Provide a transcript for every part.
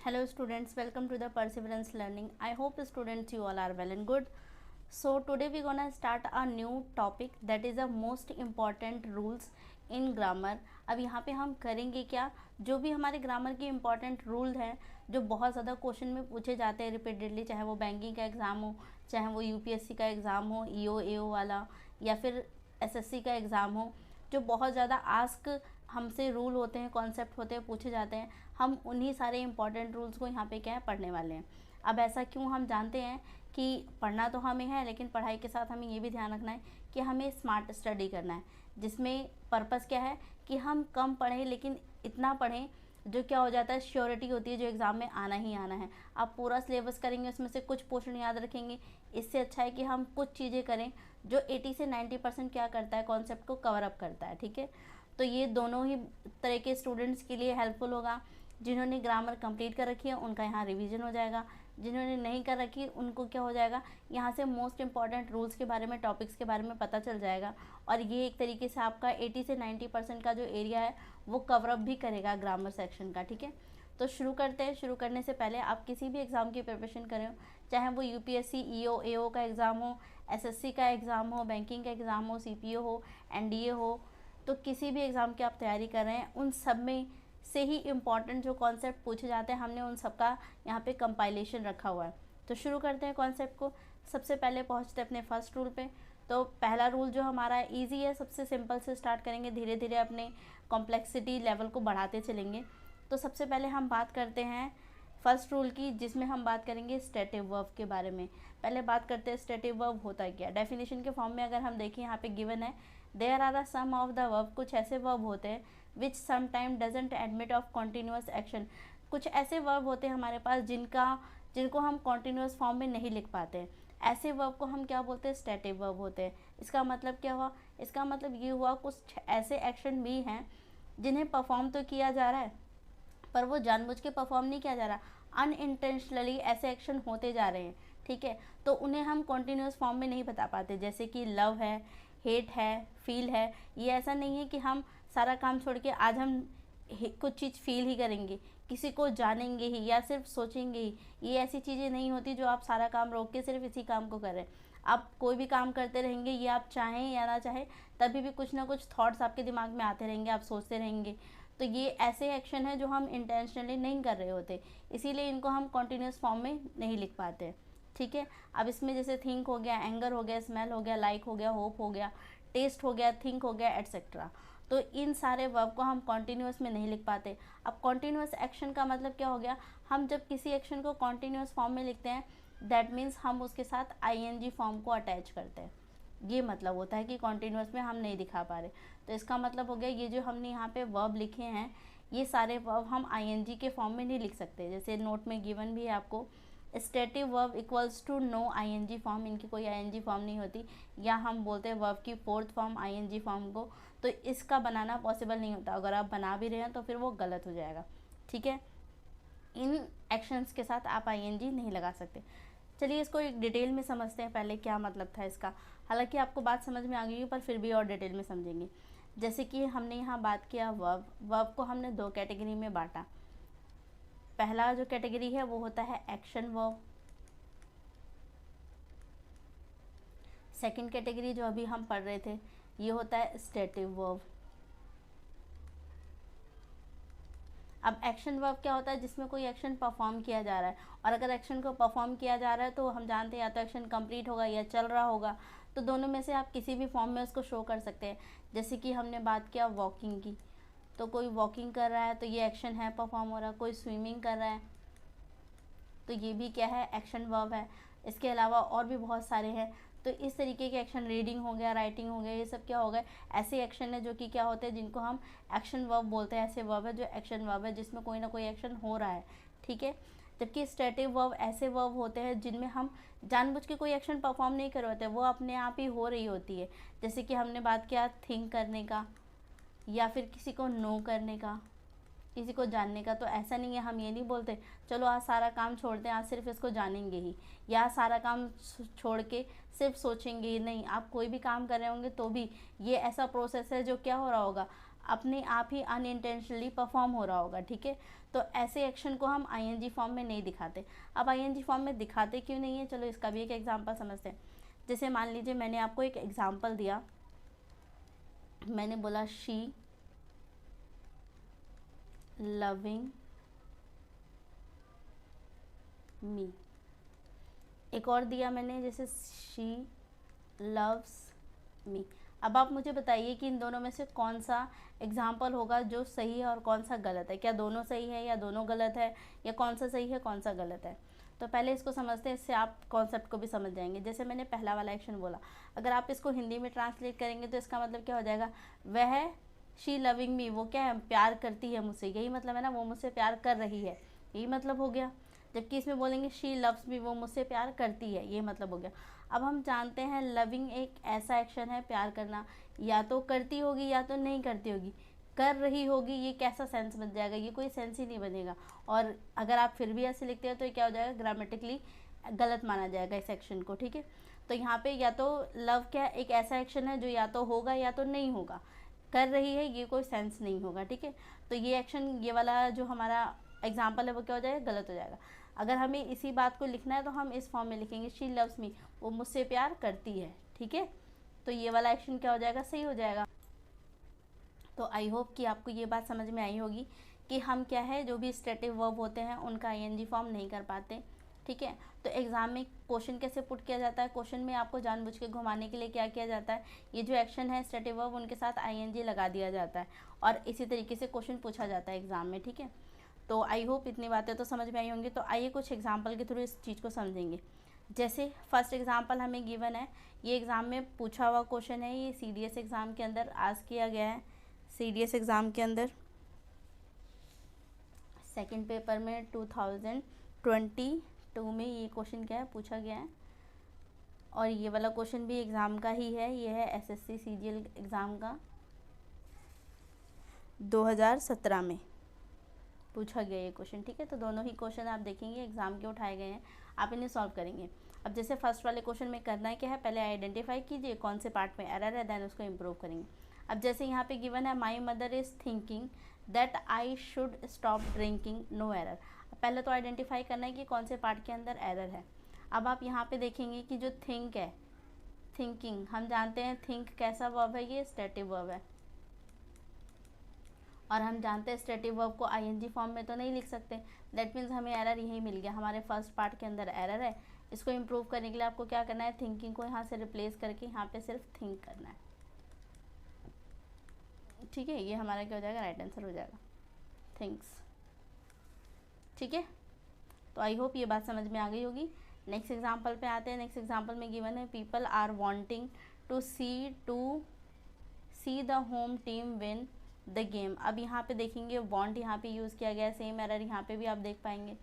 Hello students, welcome to the Perseverance Learning. I hope students you all are well and good. So today we gonna start a new topic that is the most important rules in grammar. अब यहाँ पे हम करेंगे क्या, जो भी हमारे grammar के इम्पॉर्टेंट रूल हैं जो बहुत ज़्यादा क्वेश्चन में पूछे जाते हैं रिपीटेडली, चाहे वो बैंकिंग का एग्ज़ाम हो, चाहे वो यूपीएससी का एग्ज़ाम हो, ईओ एओ वाला, या फिर एसएससी का एग्ज़ाम हो, जो बहुत ज़्यादा आस्क हमसे रूल होते हैं, कॉन्सेप्ट होते हैं, पूछे जाते हैं। हम उन्हीं सारे इंपॉर्टेंट रूल्स को यहाँ पे क्या है पढ़ने वाले हैं। अब ऐसा क्यों, हम जानते हैं कि पढ़ना तो हमें है, लेकिन पढ़ाई के साथ हमें ये भी ध्यान रखना है कि हमें स्मार्ट स्टडी करना है, जिसमें पर्पस क्या है कि हम कम पढ़ें लेकिन इतना पढ़ें जो क्या हो जाता है, श्योरिटी होती है जो एग्ज़ाम में आना ही आना है। आप पूरा सिलेबस करेंगे, उसमें से कुछ पोर्शन याद रखेंगे, इससे अच्छा है कि हम कुछ चीज़ें करें जो 80 से 90% क्या करता है, कॉन्सेप्ट को कवर अप करता है। ठीक है, तो ये दोनों ही तरह के स्टूडेंट्स के लिए हेल्पफुल होगा। जिन्होंने ग्रामर कंप्लीट कर रखी है उनका यहाँ रिवीजन हो जाएगा, जिन्होंने नहीं कर रखी उनको क्या हो जाएगा, यहाँ से मोस्ट इंपॉर्टेंट रूल्स के बारे में, टॉपिक्स के बारे में पता चल जाएगा। और ये एक तरीके से आपका 80 से 90% का जो एरिया है वो कवरअप भी करेगा ग्रामर सेक्शन का। ठीक है, तो शुरू करते हैं। शुरू करने से पहले आप किसी भी एग्ज़ाम की प्रिपरेशन करें, चाहे वो यूपीएससी, ईओ एओ का एग्ज़ाम हो, एसएससी का एग्ज़ाम हो, बैंकिंग का एग्ज़ाम हो, सीपीओ हो, एनडीए हो, तो किसी भी एग्ज़ाम की आप तैयारी कर रहे हैं, उन सब में से ही इम्पॉर्टेंट जो कॉन्सेप्ट पूछे जाते हैं हमने उन सब का यहाँ पे कंपाइलेशन रखा हुआ है। तो शुरू करते हैं कॉन्सेप्ट को। सबसे पहले पहुँचते हैं अपने फर्स्ट रूल पे। तो पहला रूल जो हमारा है ईजी है, सबसे सिंपल से स्टार्ट करेंगे, धीरे धीरे अपने कॉम्प्लेक्सिटी लेवल को बढ़ाते चलेंगे। तो सबसे पहले हम बात करते हैं फर्स्ट रूल की, जिसमें हम बात करेंगे स्टेटिव वर्ब के बारे में। पहले बात करते हैं स्टेटिव वर्ब होता क्या। डेफिनेशन के फॉर्म में अगर हम देखें, यहाँ पे गिवन है there are some of the verb, कुछ ऐसे वर्ब होते हैं which sometime doesn't admit of continuous action. कुछ ऐसे वर्ब होते हैं हमारे पास जिनको हम कॉन्टीन्यूअस फॉर्म में नहीं लिख पाते हैं। ऐसे वर्ब को हम क्या बोलते हैं, स्टेटिव वर्ब होते हैं। इसका मतलब क्या हुआ, इसका मतलब ये हुआ कुछ ऐसे एक्शन भी हैं जिन्हें परफॉर्म तो किया जा रहा है पर वो जानबूझ के परफॉर्म नहीं किया जा रहा, अनइंटेंशनली ऐसे एक्शन होते जा रहे हैं। ठीक है, तो उन्हें हम कॉन्टीन्यूअस फॉर्म में नहीं बता पाते। जैसे कि लव है, हेट है, फील है। ये ऐसा नहीं है कि हम सारा काम छोड़ के आज हम कुछ चीज़ फील ही करेंगे, किसी को जानेंगे ही या सिर्फ सोचेंगे ही। ये ऐसी चीज़ें नहीं होती जो आप सारा काम रोक के सिर्फ इसी काम को करें। आप कोई भी काम करते रहेंगे, ये आप चाहें या ना चाहें, तभी भी कुछ ना कुछ थॉट्स आपके दिमाग में आते रहेंगे, आप सोचते रहेंगे। तो ये ऐसे एक्शन है जो हम इंटेंशनली नहीं कर रहे होते, इसीलिए इनको हम कॉन्टीन्यूस फॉर्म में नहीं लिख पाते। ठीक है, अब इसमें जैसे थिंक हो गया, एंगर हो गया, स्मेल हो गया, लाइक हो गया, होप हो गया, टेस्ट हो गया, थिंक हो गया, एट्सेट्रा। तो इन सारे वर्ब को हम कॉन्टीन्यूस में नहीं लिख पाते। अब कॉन्टीन्यूस एक्शन का मतलब क्या हो गया, हम जब किसी एक्शन को कॉन्टीन्यूस फॉर्म में लिखते हैं दैट मीन्स हम उसके साथ आईएनजी फॉर्म को अटैच करते हैं। ये मतलब होता है कि कॉन्टीन्यूस में हम नहीं दिखा पा रहे। तो इसका मतलब हो गया ये जो हमने यहाँ पे वर्ब लिखे हैं ये सारे वर्ब हम आईएनजी के फॉर्म में नहीं लिख सकते। जैसे नोट में गिवन भी है आपको, stative verb equals to no ING form, इनकी कोई आईएनजी फॉर्म नहीं होती, या हम बोलते हैं वर्ब की फोर्थ फॉर्म आईएनजी फॉर्म को। तो इसका बनाना पॉसिबल नहीं होता, अगर आप बना भी रहे हैं तो फिर वो गलत हो जाएगा। ठीक है, इन एक्शंस के साथ आप आईएनजी नहीं लगा सकते। चलिए इसको एक डिटेल में समझते हैं पहले क्या मतलब था इसका। हालांकि आपको बात समझ में आ गई पर फिर भी और डिटेल में समझेंगे। जैसे कि हमने यहाँ बात किया वर्ब को हमने दो कैटेगरी में बांटा। पहला जो कैटेगरी है वो होता है एक्शन वर्ब। सेकंड कैटेगरी जो अभी हम पढ़ रहे थे ये होता है स्टेटिव वर्ब। अब एक्शन वर्ब क्या होता है, जिसमें कोई एक्शन परफॉर्म किया जा रहा है, और अगर एक्शन को परफॉर्म किया जा रहा है तो हम जानते हैं या तो एक्शन कंप्लीट होगा या चल रहा होगा। तो दोनों में से आप किसी भी फॉर्म में उसको शो कर सकते हैं। जैसे कि हमने बात किया वॉकिंग की, तो कोई वॉकिंग कर रहा है तो ये एक्शन है, परफॉर्म हो रहा है। कोई स्विमिंग कर रहा है तो ये भी क्या है, एक्शन वर्ब है। इसके अलावा और भी बहुत सारे हैं। तो इस तरीके के एक्शन, रीडिंग हो गया, राइटिंग हो गया, ये सब क्या हो गए, ऐसे एक्शन है जो कि क्या होते हैं, जिनको हम एक्शन वर्ब बोलते हैं। ऐसे वर्ब है जो एक्शन वर्ब है, जिसमें कोई ना कोई एक्शन हो रहा है। ठीक है, जबकि स्टेटिव वर्ब ऐसे वर्ब होते हैं जिनमें हम जानबूझ के कोई एक्शन परफॉर्म नहीं कर रहे होते, वो अपने आप ही हो रही होती है। जैसे कि हमने बात किया थिंक करने का, या फिर किसी को नो करने का, किसी को जानने का। तो ऐसा नहीं है, हम ये नहीं बोलते चलो आज सारा काम छोड़ते हैं, आज सिर्फ इसको जानेंगे ही, या सारा काम छोड़ के सिर्फ सोचेंगे ही। नहीं, आप कोई भी काम कर रहे होंगे तो भी ये ऐसा प्रोसेस है जो क्या हो रहा होगा, अपने आप ही अनइंटेंशनली परफॉर्म हो रहा होगा, ठीक है। तो ऐसे एक्शन को हम आईएनजी फॉर्म में नहीं दिखाते। अब आईएनजी फॉर्म में दिखाते क्यों नहीं है, चलो इसका भी एक एग्जांपल समझते हैं। जैसे मान लीजिए मैंने आपको एक एग्जांपल दिया, मैंने बोला शी लविंग मी। एक और दिया मैंने जैसे शी लव्स मी। अब आप मुझे बताइए कि इन दोनों में से कौन सा एग्जाम्पल होगा जो सही है और कौन सा गलत है। क्या दोनों सही है या दोनों गलत है, या कौन सा सही है कौन सा गलत है। तो पहले इसको समझते हैं, इससे आप कॉन्सेप्ट को भी समझ जाएंगे। जैसे मैंने पहला वाला एक्शन बोला, अगर आप इसको हिंदी में ट्रांसलेट करेंगे तो इसका मतलब क्या हो जाएगा, वह शी लविंग मी, वो क्या है, प्यार करती है मुझसे, यही मतलब है ना, वो मुझसे प्यार कर रही है, यही मतलब हो गया। जबकि इसमें बोलेंगे शी लव्स मी, वो मुझसे प्यार करती है, ये मतलब हो गया। अब हम जानते हैं लविंग एक ऐसा एक्शन है, प्यार करना, या तो करती होगी या तो नहीं करती होगी। कर रही होगी, ये कैसा सेंस बन जाएगा, ये कोई सेंस ही नहीं बनेगा। और अगर आप फिर भी ऐसे लिखते हैं तो ये क्या हो जाएगा, ग्रामेटिकली गलत माना जाएगा इस एक्शन को, ठीक है। तो यहाँ पे या तो लव क्या एक ऐसा एक्शन है जो या तो होगा या तो नहीं होगा, कर रही है ये कोई सेंस नहीं होगा, ठीक है। तो ये एक्शन, ये वाला जो हमारा एग्जाम्पल है वो क्या हो जाएगा, गलत हो जाएगा। अगर हमें इसी बात को लिखना है तो हम इस फॉर्म में लिखेंगे शी लव्स मी, वो मुझसे प्यार करती है, ठीक है। तो ये वाला एक्शन क्या हो जाएगा, सही हो जाएगा। तो आई होप कि आपको ये बात समझ में आई होगी कि हम क्या है, जो भी स्टेटिव वर्ब होते हैं उनका आईएनजी फॉर्म नहीं कर पाते, ठीक है। तो एग्ज़ाम में क्वेश्चन कैसे पुट किया जाता है, क्वेश्चन में आपको जानबूझ के घुमाने के लिए क्या किया जाता है, ये जो एक्शन है स्टेटिव वर्ब उनके साथ आईएनजी लगा दिया जाता है, और इसी तरीके से क्वेश्चन पूछा जाता है एग्ज़ाम में, ठीक है। तो आई होप इतनी बातें तो समझ में आई होंगी। तो आइए कुछ एग्जाम्पल के थ्रू इस चीज़ को समझेंगे। जैसे फर्स्ट एग्जाम्पल हमें गिवन है, ये एग्ज़ाम में पूछा हुआ क्वेश्चन है, ये सीडीएस एग्ज़ाम के अंदर आज किया गया है। सीडीएस एग्ज़ाम के अंदर सेकंड पेपर में 2022 में ये क्वेश्चन क्या है, पूछा गया है। और ये वाला क्वेश्चन भी एग्ज़ाम का ही है, ये है एसएससी सीजीएल एग्ज़ाम का 2017 में पूछा गया ये क्वेश्चन, ठीक है। तो दोनों ही क्वेश्चन आप देखेंगे एग्जाम के उठाए गए हैं, आप इन्हें सॉल्व करेंगे। अब जैसे फर्स्ट वाले क्वेश्चन में करना है क्या है, पहले आइडेंटिफाई कीजिए कौन से पार्ट में एरर है, देन उसको इम्प्रूव करेंगे। अब जैसे यहाँ पे गिवन है my mother is thinking that I should stop drinking, no error. पहले तो आइडेंटिफाई करना है कि कौन से पार्ट के अंदर एरर है। अब आप यहाँ पे देखेंगे कि जो थिंक है, थिंकिंग, हम जानते हैं थिंक कैसा वर्ब है, ये स्टेटिव वर्ब है, और हम जानते हैं स्टेटिव वर्ब को आईएनजी फॉर्म में तो नहीं लिख सकते। दैट मीन्स हमें एरर यही मिल गया, हमारे फर्स्ट पार्ट के अंदर एरर है। इसको इम्प्रूव करने के लिए आपको क्या करना है, थिंकिंग को यहाँ से रिप्लेस करके यहाँ पे सिर्फ थिंक करना है, ठीक है। ये हमारा क्या हो जाएगा, राइट आंसर हो जाएगा, थिंक्स, ठीक है। तो आई होप ये बात समझ में आ गई होगी। नेक्स्ट एग्जाम्पल पे आते हैं। नेक्स्ट एग्जाम्पल में गिवन है people are wanting to see the home team win the game. अब यहाँ पे देखेंगे वॉन्ट यहाँ पे यूज़ किया गया है, सेम एरर यहाँ पे भी आप देख पाएंगे।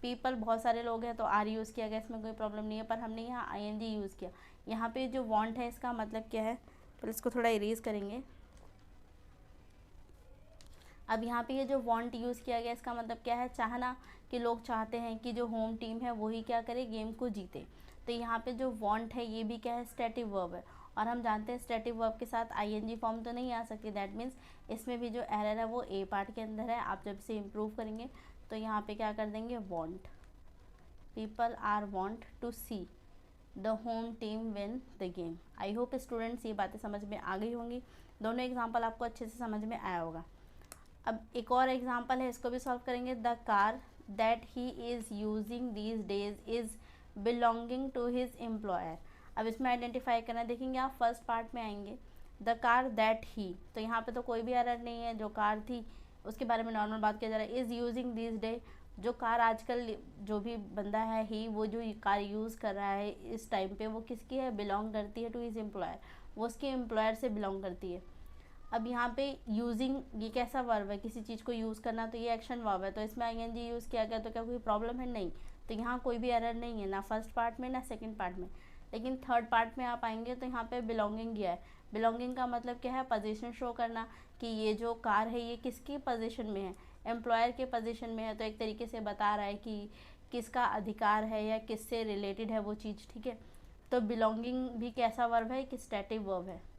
पीपल बहुत सारे लोग हैं तो आर यूज़ किया गया, इसमें कोई प्रॉब्लम नहीं है, पर हमने यहाँ आईएनजी यूज़ किया। यहाँ पे जो वॉन्ट है इसका मतलब क्या है, पहले इसको थोड़ा इरेज करेंगे। अब यहाँ पे ये जो वॉन्ट यूज़ किया गया इसका मतलब क्या है, चाहना, कि लोग चाहते हैं कि जो होम टीम है वही क्या करे, गेम को जीते। तो यहाँ पे जो वॉन्ट है ये भी क्या है, स्टेटिव वर्ब है, और हम जानते हैं स्टेटिव वर्ब के साथ आईएनजी फॉर्म तो नहीं आ सकती। दैट मीन्स इसमें भी जो एरर है वो ए पार्ट के अंदर है। आप जब से इम्प्रूव करेंगे तो यहाँ पे क्या कर देंगे, want, people are want to see the home team win the game. I hope students ये बातें समझ में आ गई होंगी, दोनों एग्जाम्पल आपको अच्छे से समझ में आया होगा। अब एक और एग्जाम्पल है, इसको भी सॉल्व करेंगे। The car that he is using these days is belonging to his employer. अब इसमें आइडेंटिफाई करना, देखेंगे आप फर्स्ट पार्ट में आएंगे, द कार दैट ही, तो यहाँ पे तो कोई भी एरर नहीं है, जो कार थी उसके बारे में नॉर्मल बात किया जा रहा है। इज़ यूजिंग दिस डे, जो कार आजकल जो भी बंदा है ही, वो जो कार यूज़ कर रहा है इस टाइम पे, वो किसकी है, बिलोंग करती है टू हिज एम्प्लॉयर, वो उसके एम्प्लॉयर से बिलोंग करती है। अब यहाँ पे यूजिंग, ये कैसा वर्ब है, किसी चीज़ को यूज़ करना, तो ये एक्शन वर्ब है, तो इसमें आईएनजी यूज़ किया गया, तो क्या कोई प्रॉब्लम है, नहीं। तो यहाँ कोई भी एरर नहीं है, ना फर्स्ट पार्ट में ना सेकंड पार्ट में। लेकिन थर्ड पार्ट में आप आएंगे तो यहाँ पे बिलोंगिंग किया है। बिलोंगिंग का मतलब क्या है, पोजीशन शो करना, कि ये जो कार है ये किसकी पोजीशन में है, एम्प्लॉयर के पोजीशन में है, तो एक तरीके से बता रहा है कि किसका अधिकार है या किससे रिलेटेड है वो चीज़, ठीक है। तो बिलोंगिंग भी कैसा वर्ब है, कि स्टैटिक वर्ब है।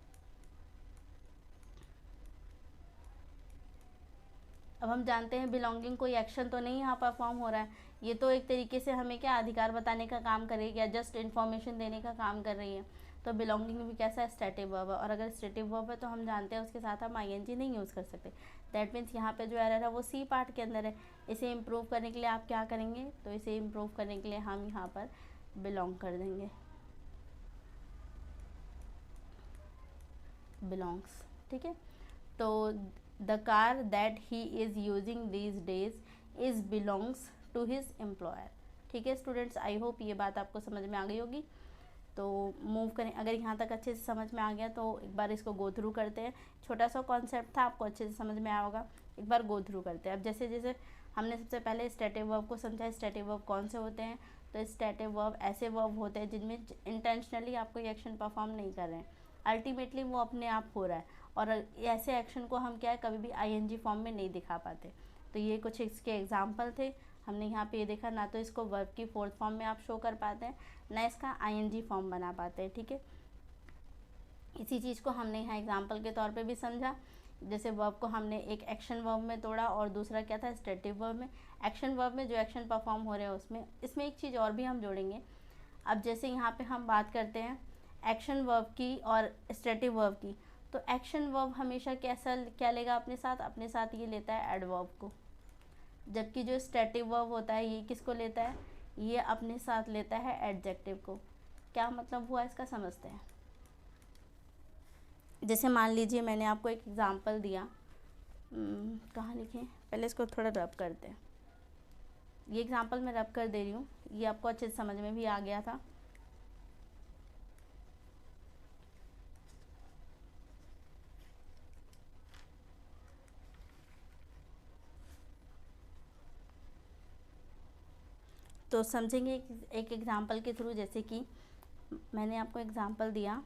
अब हम जानते हैं बिलोंगिंग कोई एक्शन तो नहीं यहाँ परफॉर्म हो रहा है, ये तो एक तरीके से हमें क्या अधिकार बताने का काम कर रही है या जस्ट इन्फॉर्मेशन देने का काम कर रही है। तो बिलोंगिंग भी कैसा है, स्टैटिव वर्ब है, और अगर स्टैटिव वर्ब है तो हम जानते हैं उसके साथ हम आईएनजी नहीं यूज़ कर सकते। दैट मीन्स यहाँ पे जो एरर है वो सी पार्ट के अंदर है। इसे इम्प्रूव करने के लिए आप क्या करेंगे, तो इसे इम्प्रूव करने के लिए हम यहाँ पर बिलोंग कर देंगे, बिलोंग्स। ठीक है, तो the car that he is using these days is belongs to his employer. ठीक है स्टूडेंट्स, आई होप ये बात आपको समझ में आ गई होगी। तो मूव करें, अगर यहाँ तक अच्छे से समझ में आ गया तो एक बार इसको गो थ्रू करते हैं। छोटा सा कॉन्सेप्ट था, आपको अच्छे से समझ में आया होगा, एक बार गो थ्रू करते हैं। अब जैसे जैसे हमने सबसे पहले स्टैटिव वर्ब को समझा, स्टैटिव वर्ब कौन से होते हैं, तो स्टैटिव वर्ब ऐसे वर्ब होते हैं जिनमें इंटेंशनली आप कोई एक्शन परफॉर्म नहीं कर रहे हैं, अल्टीमेटली वो अपने आप हो रहा है, और ऐसे एक्शन को हम क्या है कभी भी आईएनजी फॉर्म में नहीं दिखा पाते। तो ये कुछ इसके एग्जाम्पल थे। हमने यहाँ पे ये देखा, ना तो इसको वर्ब की फोर्थ फॉर्म में आप शो कर पाते हैं, ना इसका आईएनजी फॉर्म बना पाते हैं। ठीक है, इसी चीज़ को हमने यहाँ एग्जाम्पल के तौर पे भी समझा। जैसे वर्ब को हमने एक एक्शन वर्ब में तोड़ा और दूसरा क्या था, स्टैटिव वर्ब में। एक्शन वर्ब में जो एक्शन परफॉर्म हो रहे हैं उसमें, इसमें एक चीज़ और भी हम जोड़ेंगे। अब जैसे यहाँ पे हम बात करते हैं एक्शन वर्ब की और स्टैटिव वर्ब की, तो एक्शन वर्ब हमेशा कैसा क्या लेगा अपने साथ ये लेता है एडवर्ब को, जबकि जो स्टैटिव वर्ब होता है ये किसको लेता है, ये अपने साथ लेता है एडजेक्टिव को। क्या मतलब हुआ इसका, समझते हैं। जैसे मान लीजिए मैंने आपको एक एग्ज़ाम्पल दिया, कहाँ लिखें, पहले इसको थोड़ा रब करते हैं। ये एग्ज़ाम्पल मैं रब कर दे रही हूँ, ये आपको अच्छे से समझ में भी आ गया था। तो समझेंगे एक एग्ज़ाम्पल के थ्रू। जैसे कि मैंने आपको एग्ज़ाम्पल दिया,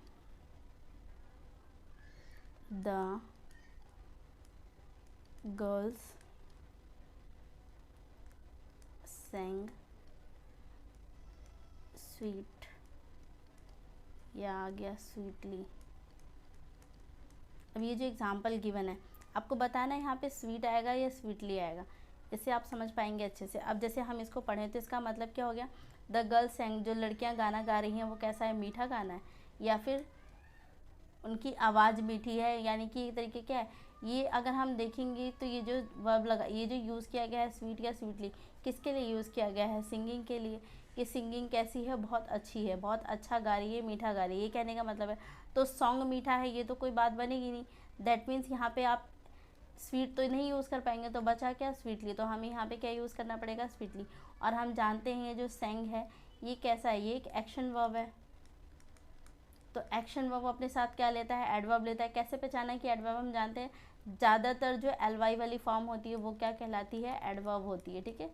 द गर्ल्स सेंग स्वीट, या आ गया स्वीटली। अब ये जो एग्ज़ाम्पल गिवन है, आपको बताना है यहाँ पे स्वीट आएगा या स्वीटली आएगा, इससे आप समझ पाएंगे अच्छे से। अब जैसे हम इसको पढ़ें तो इसका मतलब क्या हो गया, द गर्ल्स सेंग, जो लड़कियाँ गाना गा रही हैं वो कैसा है, मीठा गाना है, या फिर उनकी आवाज़ मीठी है, यानी कि एक तरीके क्या है ये। अगर हम देखेंगे तो ये जो वर्ब लगा, ये जो यूज़ किया गया है स्वीट या स्वीटली, किसके लिए यूज़ किया गया है, सिंगिंग के लिए। ये सिंगिंग कैसी है, बहुत अच्छी है, बहुत अच्छा गा रही है, मीठा गा रही है, ये कहने का मतलब है। तो सॉन्ग मीठा है, ये तो कोई बात बनेगी नहीं। दैट मीन्स यहाँ पे आप स्वीट तो नहीं यूज़ कर पाएंगे, तो बचा क्या, स्वीटली। तो हमें यहाँ पे क्या यूज़ करना पड़ेगा, स्वीटली। और हम जानते हैं ये जो सेंग है ये कैसा है, ये एक एक्शन वर्ब है। तो एक्शन वर्ब अपने साथ क्या लेता है, एडवर्ब लेता है। कैसे पहचाना है कि एडवर्ब, हम जानते हैं ज़्यादातर जो एलवाई वाली फॉर्म होती है वो क्या कहलाती है, एडवर्ब होती है। ठीक है,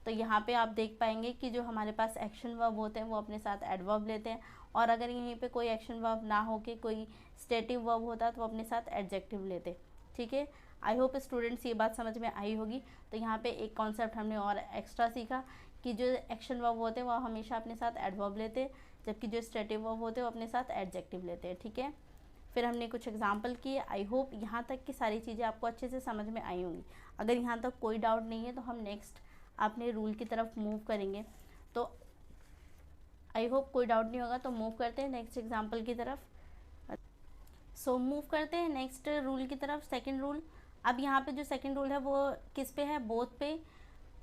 तो यहाँ पे आप देख पाएंगे कि जो हमारे पास एक्शन वर्ब होते हैं वो अपने साथ एडवर्ब लेते हैं, और अगर यहीं पे कोई एक्शन वर्ब ना हो के कोई स्टेटिव वर्ब होता तो वो अपने साथ एडजेक्टिव लेते। ठीक है, आई होप स्टूडेंट्स ये बात समझ में आई होगी। तो यहाँ पे एक कॉन्सेप्ट हमने और एक्स्ट्रा सीखा कि जो एक्शन वर्ब होते हैं वो हमेशा अपने साथ एडवर्ब लेते हैं, जबकि जो स्टेटिव वर्ब होते हैं वो अपने साथ एडजेक्टिव लेते हैं। ठीक है, फिर हमने कुछ एग्जांपल किए। आई होप यहाँ तक की सारी चीज़ें आपको अच्छे से समझ में आई होंगी। अगर यहाँ तक कोई डाउट नहीं है तो हम नेक्स्ट अपने रूल की तरफ मूव करेंगे। तो आई होप कोई डाउट नहीं होगा, तो मूव करते हैं नेक्स्ट एग्जांपल की तरफ। सो मूव करते हैं नेक्स्ट रूल की तरफ, सेकंड रूल। अब यहाँ पे जो सेकंड रूल है वो किस पे है, बोथ पे।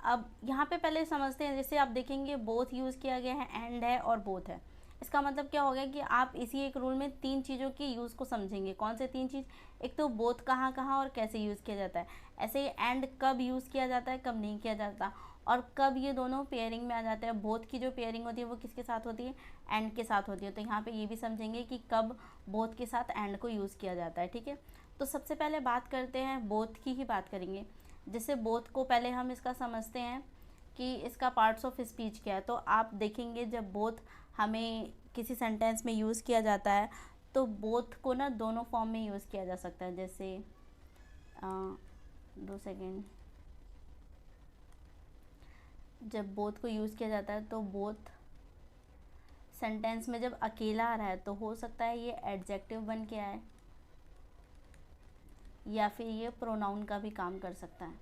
अब यहाँ पे पहले समझते हैं, जैसे आप देखेंगे बोथ यूज़ किया गया है, एंड है और बोथ है। इसका मतलब क्या हो गया कि आप इसी एक रूल में तीन चीज़ों की यूज़ को समझेंगे। कौन से तीन चीज़, एक तो बोथ कहाँ कहाँ और कैसे यूज़ किया जाता है, ऐसे ही एंड कब यूज़ किया जाता है, कब नहीं किया जाता, और कब ये दोनों पेयरिंग में आ जाते हैं। बोथ की जो पेयरिंग होती है वो किसके साथ होती है, एंड के साथ होती है। तो यहाँ पे ये भी समझेंगे कि कब बोथ के साथ एंड को यूज़ किया जाता है। ठीक है, तो सबसे पहले बात करते हैं, बोथ की ही बात करेंगे। जैसे बोथ को पहले हम इसका समझते हैं कि इसका पार्ट्स ऑफ स्पीच क्या है। तो आप देखेंगे जब बोथ हमें किसी सेंटेंस में यूज़ किया जाता है तो बोथ को ना दोनों फॉर्म में यूज़ किया जा सकता है। जैसे 2 सेकेंड, जब बोथ को यूज़ किया जाता है तो बोथ सेंटेंस में जब अकेला आ रहा है तो हो सकता है ये एडजेक्टिव बन के आए, या फिर ये प्रोनाउन का भी काम कर सकता है।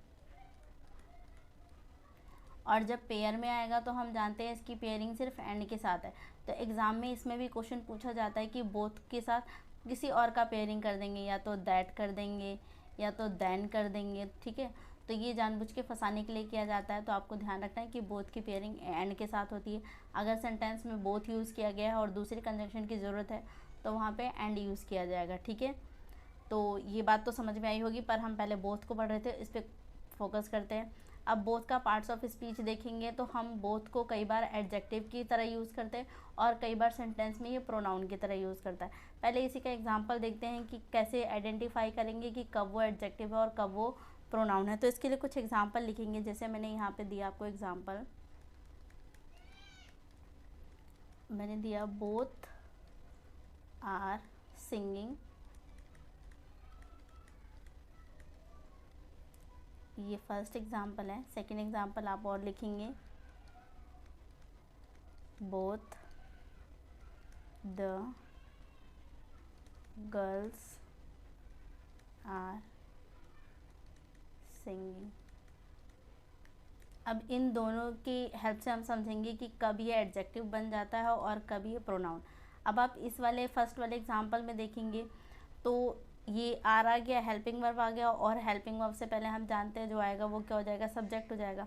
और जब पेयर में आएगा तो हम जानते हैं इसकी पेयरिंग सिर्फ एंड के साथ है। तो एग्ज़ाम में इसमें भी क्वेश्चन पूछा जाता है कि बोथ के साथ किसी और का पेयरिंग कर देंगे, या तो दैट कर देंगे या तो देन कर देंगे, ठीक है। तो ये जानबूझ के फंसाने के लिए किया जाता है। तो आपको ध्यान रखना है कि बोथ की पेयरिंग एंड के साथ होती है। अगर सेंटेंस में बोथ यूज़ किया गया है और दूसरी कंजंक्शन की ज़रूरत है तो वहाँ पे एंड यूज़ किया जाएगा, ठीक है। तो ये बात तो समझ में आई होगी, पर हम पहले बोथ को पढ़ रहे थे, इस पर फोकस करते हैं। अब बोथ का पार्ट्स ऑफ स्पीच देखेंगे तो हम बोथ को कई बार एडजेक्टिव की तरह यूज़ करते हैं और कई बार सेंटेंस में ये प्रोनाउन की तरह यूज़ करता है। पहले इसी का एग्जांपल देखते हैं कि कैसे आइडेंटिफाई करेंगे कि कब वो एडजेक्टिव है और कब वो प्रोनाउन है। तो इसके लिए कुछ एग्जांपल लिखेंगे, जैसे मैंने यहाँ पे दिया आपको एग्जांपल, मैंने दिया बोथ आर सिंगिंग, ये फर्स्ट एग्जांपल है। सेकंड एग्जांपल आप और लिखेंगे, both the girls are singing. अब इन दोनों की हेल्प से हम समझेंगे कि कब ये एडजेक्टिव बन जाता है और कब ये प्रोनाउन। अब आप इस वाले फर्स्ट वाले एग्जांपल में देखेंगे तो ये आर आ गया, हेल्पिंग वर्ब आ गया, और हेल्पिंग वर्ब से पहले हम जानते हैं जो आएगा वो क्या हो जाएगा, सब्जेक्ट हो जाएगा।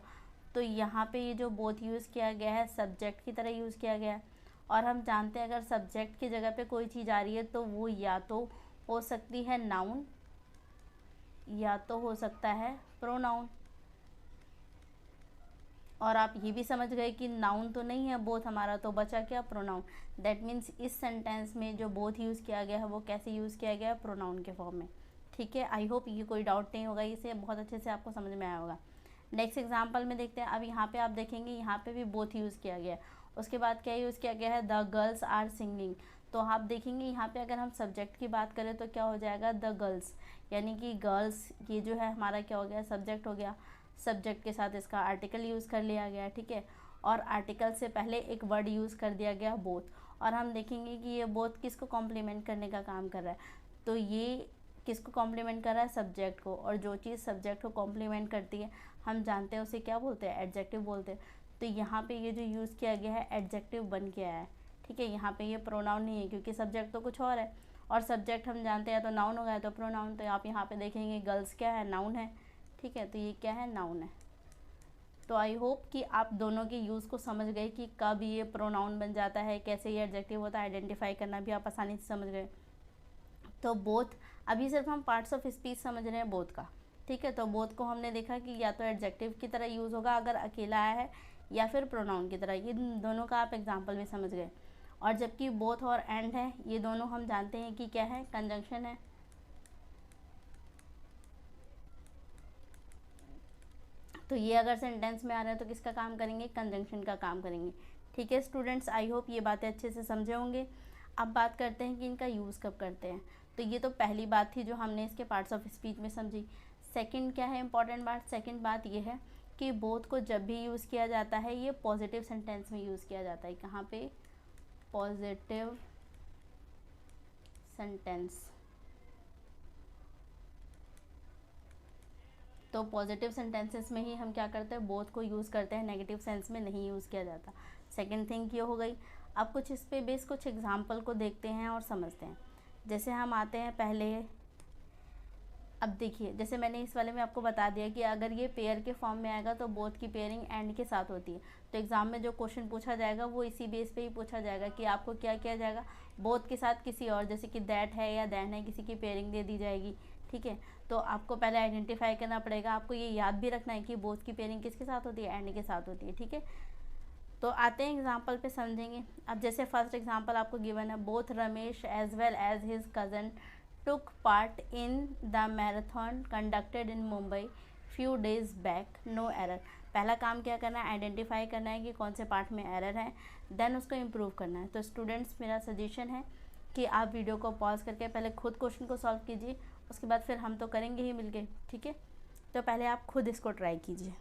तो यहाँ पे ये जो बोथ यूज़ किया गया है सब्जेक्ट की तरह यूज़ किया गया है, और हम जानते हैं अगर सब्जेक्ट की जगह पे कोई चीज़ आ रही है तो वो या तो हो सकती है नाउन या तो हो सकता है प्रोनाउन। और आप ये भी समझ गए कि नाउन तो नहीं है बोथ हमारा, तो बचा क्या, प्रोनाउन। दैट मीन्स इस सेंटेंस में जो बोथ यूज़ किया गया है वो कैसे यूज़ किया गया है, प्रोनाउन के फॉर्म में, ठीक है। आई होप ये कोई डाउट नहीं होगा, इसे बहुत अच्छे से आपको समझ में आया होगा। नेक्स्ट एग्जाम्पल में देखते हैं। अब यहाँ पे आप देखेंगे यहाँ पे भी बोथ यूज़ किया गया है। उसके बाद क्या यूज़ किया गया है, द गर्ल्स आर सिंगिंग। तो आप देखेंगे यहाँ पे अगर हम सब्जेक्ट की बात करें तो क्या हो जाएगा, द गर्ल्स, यानी कि गर्ल्स ये जो है हमारा क्या हो गया, सब्जेक्ट हो गया। सब्जेक्ट के साथ इसका आर्टिकल यूज़ कर लिया गया, ठीक है। और आर्टिकल से पहले एक वर्ड यूज़ कर दिया गया बोथ, और हम देखेंगे कि ये बोथ किसको कॉम्प्लीमेंट करने का काम कर रहा है। तो ये किसको कॉम्प्लीमेंट कर रहा है, सब्जेक्ट को, और जो चीज़ सब्जेक्ट को कॉम्प्लीमेंट करती है हम जानते हैं उसे क्या बोलते हैं, एडजेक्टिव बोलते हैं। तो यहाँ पे ये जो यूज़ किया गया है एडजेक्टिव बन के आया है, ठीक है। यहाँ पे ये प्रोनाउन नहीं है क्योंकि सब्जेक्ट तो कुछ और है, और सब्जेक्ट हम जानते हैं तो नाउन होगा तो प्रोनाउन। तो आप यहाँ पे देखेंगे गर्ल्स क्या है, नाउन है, ठीक है। तो ये क्या है, नाउन है। तो आई होप कि आप दोनों के यूज़ को समझ गए कि कब ये प्रोनाउन बन जाता है, कैसे ये एडजेक्टिव होता है, आइडेंटिफाई करना भी आप आसानी से समझ गए। तो बोथ, अभी सिर्फ हम पार्ट्स ऑफ स्पीच समझ रहे हैं बोथ का, ठीक है। तो बोथ को हमने देखा कि या तो एडजेक्टिव की तरह यूज़ होगा अगर अकेला आया है, या फिर प्रोनाउन की तरह। ये दोनों का आप एग्जाम्पल भी समझ गए। और जबकि बोथ और एंड है, ये दोनों हम जानते हैं कि क्या है, कंजंक्शन है। तो ये अगर सेंटेंस में आ रहा है तो किसका काम करेंगे, कंजंक्शन का काम करेंगे, ठीक है स्टूडेंट्स। आई होप ये बातें अच्छे से समझे होंगे। अब बात करते हैं कि इनका यूज़ कब करते हैं। तो ये तो पहली बात थी जो हमने इसके पार्ट्स ऑफ स्पीच में समझी। सेकंड क्या है इंपॉर्टेंट बात, सेकंड बात ये है कि बोथ को जब भी यूज़ किया जाता है ये पॉजिटिव सेंटेंस में यूज़ किया जाता है। कहाँ पे, पॉजिटिव सेंटेंस। तो पॉजिटिव सेंटेंसेस में ही हम क्या करते हैं, बोथ को यूज़ करते हैं, नेगेटिव सेंस में नहीं यूज़ किया जाता। सेकंड थिंग ये हो गई। अब कुछ इस पे बेस कुछ एग्जांपल को देखते हैं और समझते हैं। जैसे हम आते हैं पहले, अब देखिए जैसे मैंने इस वाले में आपको बता दिया कि अगर ये पेयर के फॉर्म में आएगा तो बोथ की पेयरिंग एंड के साथ होती है। तो एग्ज़ाम में जो क्वेश्चन पूछा जाएगा वो इसी बेस पे ही पूछा जाएगा कि आपको क्या किया जाएगा, बोथ के साथ किसी और, जैसे कि दैट है या दैन है, किसी की पेयरिंग दे दी जाएगी, ठीक है। तो आपको पहले आइडेंटिफाई करना पड़ेगा, आपको ये याद भी रखना है कि बोथ की पेयरिंग किसके साथ होती है, एंड के साथ होती है, ठीक है। तो आते हैं एग्जाम्पल पे समझेंगे। अब जैसे फर्स्ट एग्जाम्पल आपको गिवन है, both Ramesh as well as his cousin took part in the marathon conducted in Mumbai few days back, no error। पहला काम क्या करना है, आइडेंटिफाई करना है कि कौन से पार्ट में एरर है, देन उसको इम्प्रूव करना है। तो स्टूडेंट्स मेरा सजेशन है कि आप वीडियो को पॉज करके पहले खुद क्वेश्चन को सॉल्व कीजिए, उसके बाद फिर हम तो करेंगे ही मिलके, ठीक है। तो पहले आप खुद इसको ट्राई कीजिए।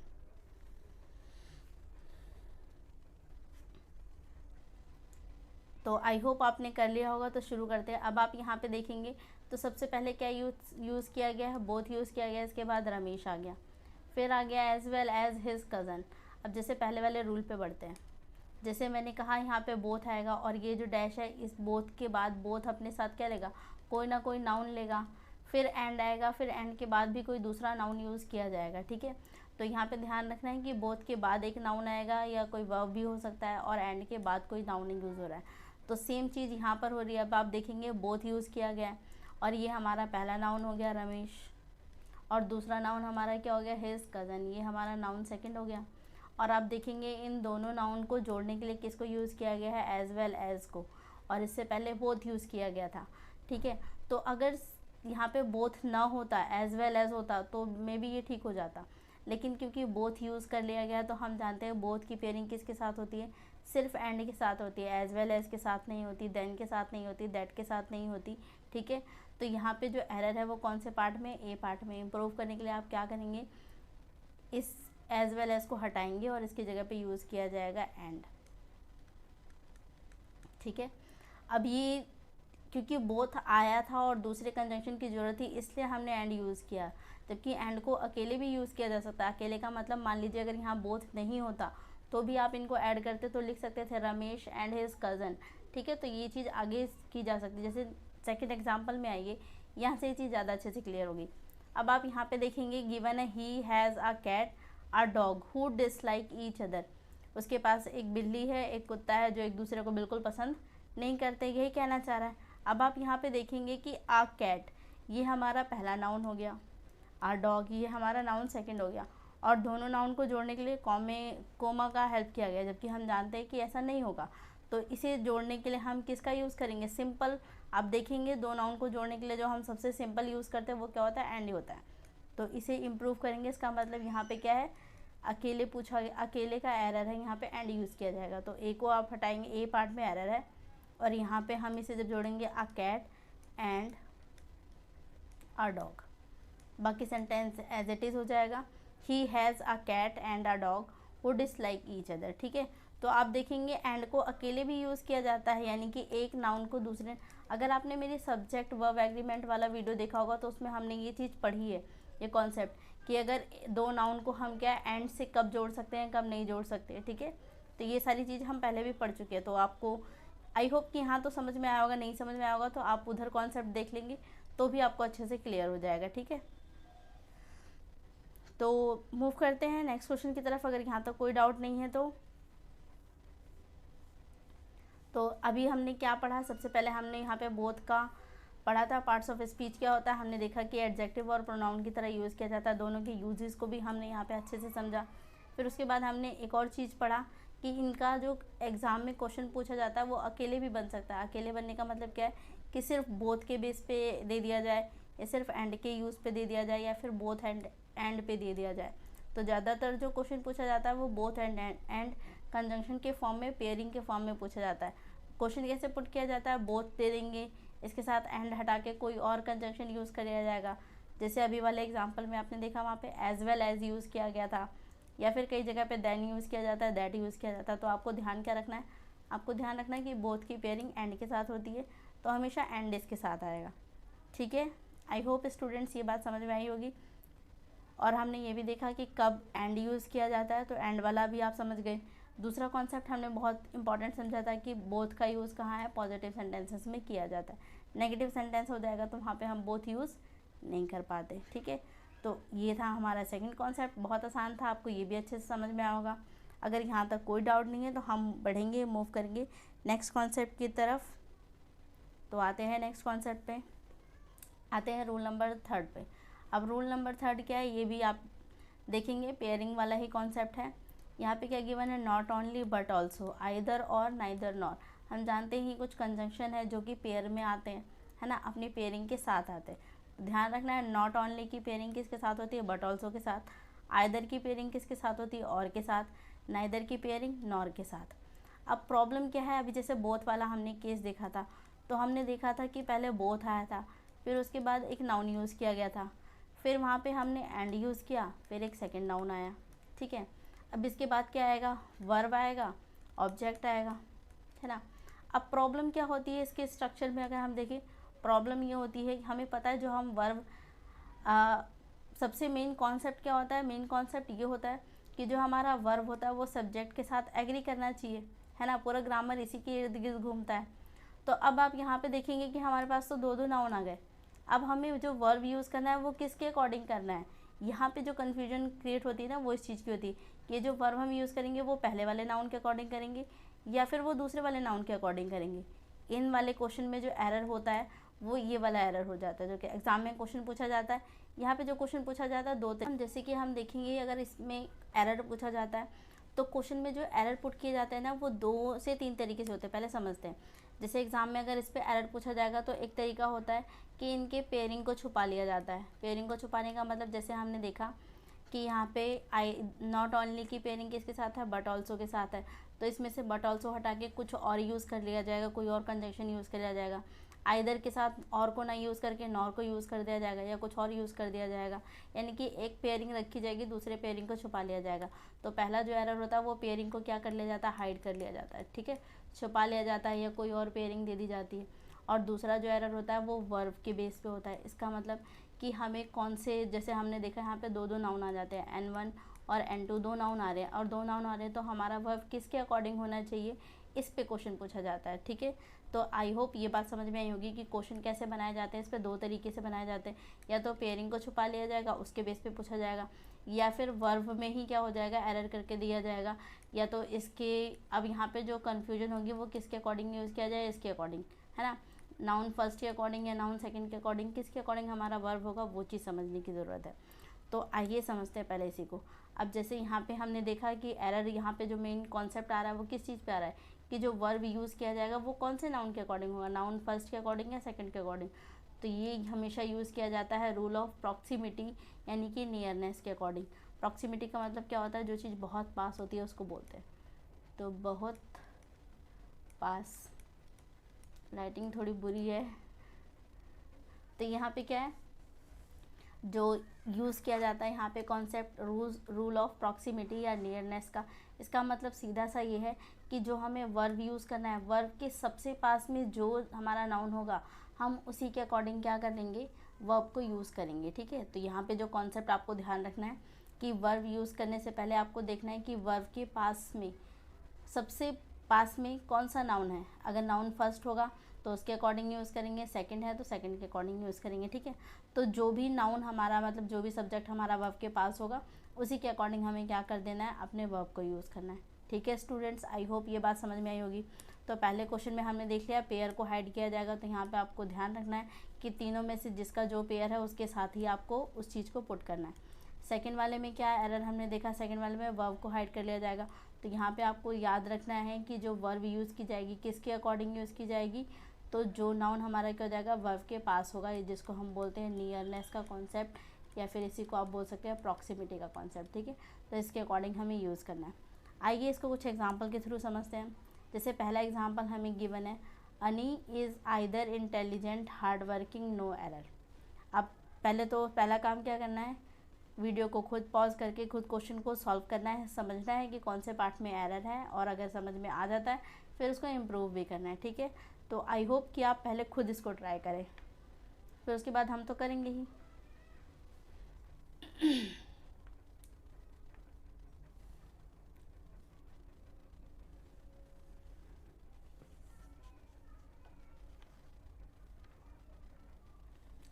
तो आई होप आपने कर लिया होगा। तो शुरू करते हैं। अब आप यहाँ पे देखेंगे तो सबसे पहले क्या यूज़ किया गया है, बोथ यूज़ किया गया है। इसके बाद रमेश आ गया, फिर आ गया as well as his cousin. अब जैसे पहले वाले रूल पे बढ़ते हैं। जैसे मैंने कहा यहाँ पे बोथ आएगा और ये जो डैश है इस बोथ के बाद बोथ अपने साथ क्या लेगा, कोई ना कोई नाउन लेगा, फिर एंड आएगा, फिर एंड के बाद भी कोई दूसरा नाउन यूज़ किया जाएगा। ठीक है, तो यहाँ पे ध्यान रखना है कि बोथ के बाद एक नाउन आएगा या कोई वर्ब भी हो सकता है और एंड के बाद कोई नाउन यूज़ हो रहा है। तो सेम चीज़ यहाँ पर हो रही है। अब आप देखेंगे बोथ यूज़ किया गया है और ये हमारा पहला नाउन हो गया रमेश, और दूसरा नाउन हमारा क्या हो गया, हिज कज़न, ये हमारा नाउन सेकंड हो गया। और आप देखेंगे इन दोनों नाउन को जोड़ने के लिए किसको यूज़ किया गया है, एज वेल एज को, और इससे पहले बोथ यूज़ किया गया था। ठीक है, तो अगर यहाँ पे बोथ ना होता, एज वेल एज होता, तो मे बी ये ठीक हो जाता, लेकिन क्योंकि बोथ यूज़ कर लिया गया तो हम जानते हैं बोथ की पेयरिंग किसके साथ होती है, सिर्फ एंड के साथ होती है, एज वेल एज के साथ नहीं होती, देन के साथ नहीं होती, दैट के साथ नहीं होती। ठीक है, तो यहाँ पे जो एरर है वो कौन से पार्ट में, ए पार्ट में। इम्प्रूव करने के लिए आप क्या करेंगे, इस एज वेल एज को हटाएंगे और इसकी जगह पे यूज़ किया जाएगा एंड। ठीक है, अब ये क्योंकि बोथ आया था और दूसरे कंजंक्शन की ज़रूरत थी इसलिए हमने एंड यूज़ किया, जबकि एंड को अकेले भी यूज़ किया जा सकता है। अकेले का मतलब मान लीजिए अगर यहाँ बोथ नहीं होता तो भी आप इनको ऐड करते तो लिख सकते थे रमेश एंड हिज कज़न। ठीक है, तो ये चीज़ आगे की जा सकती है। जैसे सेकंड एग्जांपल में आइए, यहाँ से ये चीज़ ज़्यादा अच्छे से क्लियर होगी। अब आप यहाँ पे देखेंगे गिवन है he has a cat a dog who dislike each other. उसके पास एक बिल्ली है, एक कुत्ता है जो एक दूसरे को बिल्कुल पसंद नहीं करते, यही कहना चाह रहा है। अब आप यहाँ पे देखेंगे कि आ कैट ये हमारा पहला नाउन हो गया, आ डॉग ये हमारा नाउन सेकंड हो गया, और दोनों नाउन को जोड़ने के लिए कोमा का हेल्प किया गया, जबकि हम जानते हैं कि ऐसा नहीं होगा। तो इसे जोड़ने के लिए हम किसका यूज़ करेंगे, सिंपल। आप देखेंगे दो नाउन को जोड़ने के लिए जो हम सबसे सिंपल यूज़ करते हैं वो क्या होता है, एंड ही होता है। तो इसे इम्प्रूव करेंगे। इसका मतलब यहाँ पे क्या है, अकेले पूछा गया, अकेले का एरर है, यहाँ पे एंड यूज़ किया जाएगा। तो ए को आप हटाएंगे, ए पार्ट में एरर है, और यहाँ पे हम इसे जब जोड़ेंगे a cat and a dog, बाकी सेंटेंस एज इट इज़ हो जाएगा। He has a cat and a dog who dislike each other. ठीक है, तो आप देखेंगे एंड को अकेले भी यूज़ किया जाता है, यानी कि एक नाउन को दूसरे, अगर आपने मेरी सब्जेक्ट वर्ब एग्रीमेंट वाला वीडियो देखा होगा तो उसमें हमने ये चीज़ पढ़ी है, ये कॉन्सेप्ट कि अगर दो नाउन को हम क्या एंड से कब जोड़ सकते हैं, कब नहीं जोड़ सकते। ठीक है, तो ये सारी चीज़ हम पहले भी पढ़ चुके हैं। तो आपको आई होप कि यहाँ तो समझ में आया होगा, नहीं समझ में आया होगा तो आप उधर कॉन्सेप्ट देख लेंगे तो भी आपको अच्छे से क्लियर हो जाएगा। ठीक है, तो मूव करते हैं नेक्स्ट क्वेश्चन की तरफ, अगर यहाँ तक कोई डाउट नहीं है तो अभी हमने क्या पढ़ा, सबसे पहले हमने यहाँ पे बोथ का पढ़ा था, पार्ट्स ऑफ स्पीच क्या होता है, हमने देखा कि एडजेक्टिव और प्रोनाउन की तरह यूज़ किया जाता है, दोनों के यूजेस को भी हमने यहाँ पे अच्छे से समझा। फिर उसके बाद हमने एक और चीज़ पढ़ा कि इनका जो एग्ज़ाम में क्वेश्चन पूछा जाता है वो अकेले भी बन सकता है। अकेले बनने का मतलब क्या है कि सिर्फ बोथ के बेस पे दे दिया जाए, या सिर्फ एंड के यूज़ पे दे दिया जाए, या फिर बोथ एंड पे दे दिया जाए। तो ज़्यादातर जो क्वेश्चन पूछा जाता है वो बोथ एंड कंजंक्शन के फॉर्म में, पेयरिंग के फॉर्म में पूछा जाता है। क्वेश्चन कैसे पुट किया जाता है, बोथ दे देंगे, इसके साथ एंड हटा के कोई और कंजंक्शन यूज़ कर लिया जाएगा। जैसे अभी वाले एग्जांपल में आपने देखा वहाँ पे एज वेल एज यूज़ किया गया था, या फिर कई जगह पे देन यूज़ किया जाता है, दैट यूज़ किया जाता है। तो आपको ध्यान क्या रखना है, आपको ध्यान रखना है कि बोथ की पेयरिंग एंड के साथ होती है, तो हमेशा एंड इसके साथ आएगा। ठीक है, आई होप स्टूडेंट्स ये बात समझ में आई होगी। और हमने ये भी देखा कि कब एंड यूज़ किया जाता है, तो एंड वाला भी आप समझ गए। दूसरा कॉन्सेप्ट हमने बहुत इंपॉर्टेंट समझा था कि बोथ का यूज़ कहाँ है, पॉजिटिव सेंटेंसेस में किया जाता है। नेगेटिव सेंटेंस हो जाएगा तो वहाँ पे हम बोथ यूज़ नहीं कर पाते। ठीक है, तो ये था हमारा सेकंड कॉन्सेप्ट, बहुत आसान था, आपको ये भी अच्छे से समझ में आया होगा। अगर यहाँ तक कोई डाउट नहीं है तो हम बढ़ेंगे, मूव करेंगे नेक्स्ट कॉन्सेप्ट की तरफ। तो आते हैं नेक्स्ट कॉन्सेप्ट पे, आते हैं रूल नंबर 3 पे। अब रूल नंबर 3 क्या है ये भी आप देखेंगे, पेयरिंग वाला ही कॉन्सेप्ट है। यहाँ पे क्या गिवन है, not only but also, either और नाइदर नॉर। हम जानते ही कुछ कंजंक्शन है जो कि पेयर में आते हैं, है ना, अपनी पेयरिंग के साथ आते हैं। ध्यान रखना है, नॉट ओनली की पेयरिंग किसके साथ होती है, बट ऑल्सो के साथ। आइदर की पेयरिंग किसके साथ होती है, और के साथ। नाइदर की पेयरिंग नॉर के साथ। अब प्रॉब्लम क्या है, अभी जैसे बोथ वाला हमने केस देखा था, तो हमने देखा था कि पहले बोथ आया था, फिर उसके बाद एक नाउन यूज़ किया गया था, फिर वहाँ पे हमने एंड यूज़ किया, फिर एक सेकंड नाउन आया। ठीक है, अब इसके बाद क्या आएगा, वर्ब आएगा, ऑब्जेक्ट आएगा, है ना। अब प्रॉब्लम क्या होती है इसके स्ट्रक्चर में, अगर हम देखें प्रॉब्लम ये होती है कि हमें पता है जो हम वर्ब सबसे मेन कॉन्सेप्ट क्या होता है, मेन कॉन्सेप्ट ये होता है कि जो हमारा वर्ब होता है वो सब्जेक्ट के साथ एग्री करना चाहिए, है ना। पूरा ग्रामर इसी के इर्द गिर्द घूमता है। तो अब आप यहाँ पे देखेंगे कि हमारे पास तो दो नाउन आ गए। अब हमें जो वर्ब यूज़ करना है वो किसके अकॉर्डिंग करना है। यहाँ पे जो कन्फ्यूजन क्रिएट होती है ना वो इस चीज़ की होती है कि ये जो वर्ब हम यूज़ करेंगे वो पहले वाले नाउन के अकॉर्डिंग करेंगे या फिर वो दूसरे वाले नाउन के अकॉर्डिंग करेंगे। इन वाले क्वेश्चन में जो एरर होता है वो ये वाला एरर हो जाता है, जो कि एग्जाम में क्वेश्चन पूछा जाता है। यहाँ पे जो क्वेश्चन पूछा जाता है दो तरीके, जैसे कि हम देखेंगे अगर इसमें एरर पूछा जाता है तो क्वेश्चन में जो एरर पुट किए जाते हैं ना वो 2 से 3 तरीके से होते हैं। पहले समझते हैं। जैसे एग्जाम में अगर इस पर एरर पूछा जाएगा तो एक तरीका होता है कि इनके पेयरिंग को छुपा लिया जाता है। पेयरिंग को छुपाने का मतलब जैसे हमने देखा कि यहाँ पे आई नॉट ओनली की पेयरिंग किसके साथ है, बट ऑल्सो के साथ है। तो इसमें से बट ऑल्सो हटा के कुछ और यूज़ कर लिया जाएगा, कोई और कंजंक्शन यूज़ कर लिया जाएगा। आइदर के साथ और को ना यूज़ करके नॉर को यूज़ कर दिया जाएगा या कुछ और यूज़ कर दिया जाएगा। यानी कि एक पेयरिंग रखी जाएगी, दूसरे पेयरिंग को छुपा लिया जाएगा। तो पहला जो एरर होता है वो पेयरिंग को क्या कर लिया जाता है, हाइड कर लिया जाता है, ठीक है, छुपा लिया जाता है या कोई और पेयरिंग दे दी जाती है। और दूसरा जो एरर होता है वो वर्ब के बेस पे होता है। इसका मतलब कि हमें कौन से, जैसे हमने देखा यहाँ पे दो नाउन आ जाते हैं, N1 और N2 दो नाउन आ रहे हैं और दो नाउन आ रहे हैं, तो हमारा वर्ब किसके अकॉर्डिंग होना चाहिए, इस पे क्वेश्चन पूछा जाता है, ठीक है। तो आई होप ये बात समझ में आई होगी कि क्वेश्चन कैसे बनाए जाते हैं। इस पे 2 तरीके से बनाए जाते हैं, या तो पेयरिंग को छुपा लिया जाएगा उसके बेस पे पूछा जाएगा, या फिर वर्ब में ही क्या हो जाएगा, एरर करके दिया जाएगा। या तो इसके, अब यहाँ पे जो कन्फ्यूजन होगी वो किसके अकॉर्डिंग यूज़ किया जाए, इसके अकॉर्डिंग, है ना। नाउन फर्स्ट के अकॉर्डिंग या नाउन सेकंड के अकॉर्डिंग, किसके अकॉर्डिंग हमारा वर्ब होगा वो चीज़ समझने की ज़रूरत है। तो आइए समझते हैं पहले इसी को। अब जैसे यहाँ पे हमने देखा कि एरर, यहाँ पे जो मेन कॉन्सेप्ट आ रहा है वो किस चीज़ पे आ रहा है कि जो वर्ब यूज़ किया जाएगा वो कौन से नाउन के अकॉर्डिंग होगा, नाउन फर्स्ट के अकॉर्डिंग या सेकंड के अकॉर्डिंग। तो ये हमेशा यूज़ किया जाता है रूल ऑफ प्रॉक्सिमिटी, यानी कि नियरनेस के अकॉर्डिंग। प्रॉक्सिमिटी का मतलब क्या होता है, जो चीज़ बहुत पास होती है उसको बोलते हैं। तो बहुत पास, राइटिंग थोड़ी बुरी है। तो यहाँ पे क्या है जो यूज़ किया जाता है यहाँ पे कॉन्सेप्ट रूल ऑफ प्रॉक्सिमिटी या नियरनेस का। इसका मतलब सीधा सा ये है कि जो हमें वर्ब यूज़ करना है, वर्ब के सबसे पास में जो हमारा नाउन होगा हम उसी के अकॉर्डिंग क्या करेंगे, वर्ब को यूज़ करेंगे, ठीक है। तो यहाँ पे जो कॉन्सेप्ट आपको ध्यान रखना है कि वर्ब यूज़ करने से पहले आपको देखना है कि वर्ब के पास में सबसे पास में कौन सा नाउन है। अगर नाउन फर्स्ट होगा तो उसके अकॉर्डिंग यूज़ करेंगे, सेकंड है तो सेकंड के अकॉर्डिंग यूज़ करेंगे, ठीक है। तो जो भी नाउन हमारा, मतलब जो भी सब्जेक्ट हमारा वर्ब के पास होगा उसी के अकॉर्डिंग हमें क्या कर देना है, अपने वर्ब को यूज़ करना है, ठीक है स्टूडेंट्स। आई होप ये बात समझ में आई होगी। तो पहले क्वेश्चन में हमने देख लिया पेयर को हाइड किया जाएगा, तो यहाँ पर आपको ध्यान रखना है कि तीनों में से जिसका जो पेयर है उसके साथ ही आपको उस चीज़ को पुट करना है। सेकेंड वाले में क्या एरर हमने देखा, सेकेंड वाले में वर्ब को हाइड कर लिया जाएगा। तो यहाँ पे आपको याद रखना है कि जो वर्ब यूज़ की जाएगी किसके अकॉर्डिंग यूज़ की जाएगी, तो जो नाउन हमारा क्या हो जाएगा, वर्ब के पास होगा, ये जिसको हम बोलते हैं नियरनेस का कॉन्सेप्ट, या फिर इसी को आप बोल सकते हैं प्रॉक्सिमिटी का कॉन्सेप्ट, ठीक है। तो इसके अकॉर्डिंग हमें यूज़ करना है। आइए इसको कुछ एग्जाम्पल के थ्रू समझते हैं। जैसे पहला एग्जाम्पल हमें गिवन है, Annie is either intelligent hard working no error. अब पहले तो पहला काम क्या करना है, वीडियो को खुद पॉज करके खुद क्वेश्चन को सॉल्व करना है, समझना है कि कौन से पार्ट में एरर है, और अगर समझ में आ जाता है फिर उसको इम्प्रूव भी करना है, ठीक है। तो आई होप कि आप पहले खुद इसको ट्राई करें, फिर उसके बाद हम तो करेंगे ही।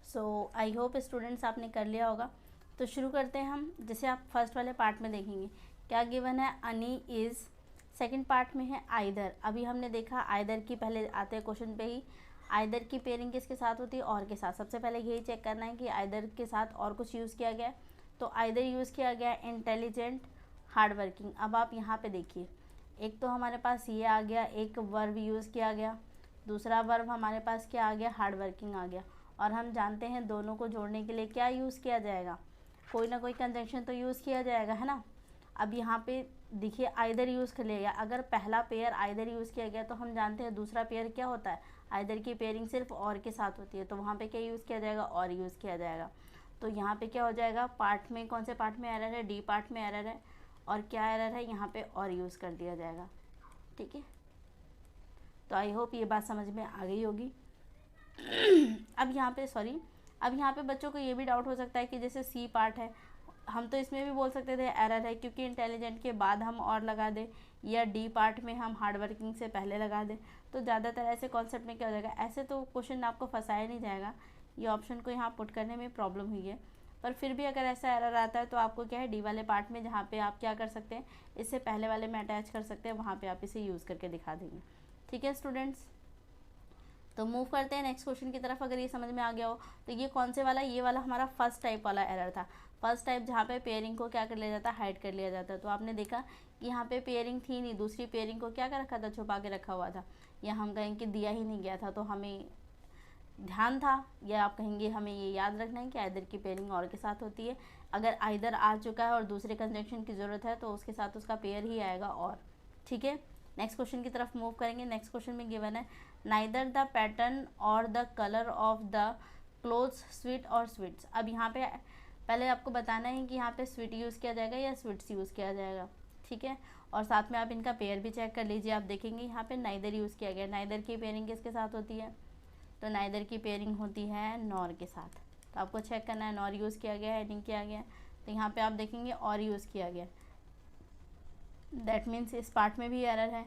सो आई होप स्टूडेंट्स आपने कर लिया होगा। तो शुरू करते हैं हम। जैसे आप फर्स्ट वाले पार्ट में देखेंगे क्या गिवन है, अनी इज़। सेकंड पार्ट में है आइदर। अभी हमने देखा आइदर की, पहले आते हैं क्वेश्चन पे ही, आइदर की पेयरिंग किसके साथ होती है, और के साथ। सबसे पहले यही चेक करना है कि आइदर के साथ और कुछ यूज़ किया गया है। तो आइदर यूज़ किया गया इंटेलिजेंट हार्ड वर्किंग। अब आप यहाँ पे देखिए, एक तो हमारे पास ये आ गया, एक वर्ब यूज़ किया गया, दूसरा वर्ब हमारे पास क्या आ गया, हार्ड वर्किंग आ गया। और हम जानते हैं दोनों को जोड़ने के लिए क्या यूज़ किया जाएगा, कोई ना कोई कंजंक्शन तो यूज़ किया जाएगा, है ना। अब यहाँ पे देखिए आइदर यूज़ कर लिया गया। अगर पहला पेयर आइदर यूज़ किया गया तो हम जानते हैं दूसरा पेयर क्या होता है, आइदर की पेयरिंग सिर्फ और के साथ होती है, तो वहाँ पे क्या यूज़ किया जाएगा, और यूज़ किया जाएगा। तो यहाँ पे क्या हो जाएगा, पार्ट में कौन से पार्ट में एरर है, डी पार्ट में एरर है, और क्या एरर है, यहाँ पे और यूज़ कर दिया जाएगा, ठीक है। तो आई होप ये बात समझ में आ गई होगी। अब यहाँ पे बच्चों को ये भी डाउट हो सकता है कि जैसे सी पार्ट है हम तो इसमें भी बोल सकते थे एरर है, क्योंकि इंटेलिजेंट के बाद हम और लगा दें, या डी पार्ट में हम हार्ड वर्किंग से पहले लगा दें, तो ज़्यादातर ऐसे कॉन्सेप्ट में क्या हो जाएगा, ऐसे तो क्वेश्चन आपको फंसाया नहीं जाएगा, ये ऑप्शन को यहाँ पुट करने में प्रॉब्लम हुई है। पर फिर भी अगर ऐसा एरर आता है तो आपको क्या है, डी वाले पार्ट में जहाँ पे आप क्या कर सकते हैं, इससे पहले वाले में अटैच कर सकते हैं, वहाँ पे आप इसे यूज़ करके दिखा देंगे। ठीक है स्टूडेंट्स, तो मूव करते हैं नेक्स्ट क्वेश्चन की तरफ। अगर ये समझ में आ गया हो तो ये कौन से वाला, ये वाला हमारा फर्स्ट टाइप वाला एरर था। फर्स्ट टाइप जहाँ पे पेयरिंग को क्या कर लिया जाता है, हाइड कर लिया जाता है। तो आपने देखा कि यहाँ पे पेयरिंग थी नहीं, दूसरी पेयरिंग को क्या कर रखा था, छुपा के रखा हुआ था, या हम कहेंगे दिया ही नहीं गया था, तो हमें ध्यान था, या आप कहेंगे हमें ये याद रखना है कि आइदर की पेयरिंग और के साथ होती है। अगर आइदर आ चुका है और दूसरे कंजंक्शन की ज़रूरत है तो उसके साथ उसका पेयर ही आएगा और। ठीक है, नेक्स्ट क्वेश्चन की तरफ मूव करेंगे। नेक्स्ट क्वेश्चन में गिवन है नाइदर द पैटर्न और the colour of the clothes sweet और स्वीट्स। अब यहाँ पे पहले आपको बताना है कि यहाँ पे स्वीट यूज़ किया जाएगा या स्वीट्स यूज़ किया जाएगा। ठीक है, और साथ में आप इनका पेयर भी चेक कर लीजिए। आप देखेंगे यहाँ पे नाइदर यूज़ किया गया, नाइदर की पेयरिंग किसके साथ होती है, तो नाइदर की पेयरिंग होती है नॉर के साथ। तो आपको चेक करना है नॉर यूज़ किया गया है नहीं किया गया। तो यहाँ पे आप देखेंगे और यूज़ किया गया, दैट मीन्स इस पार्ट में भी एरर है।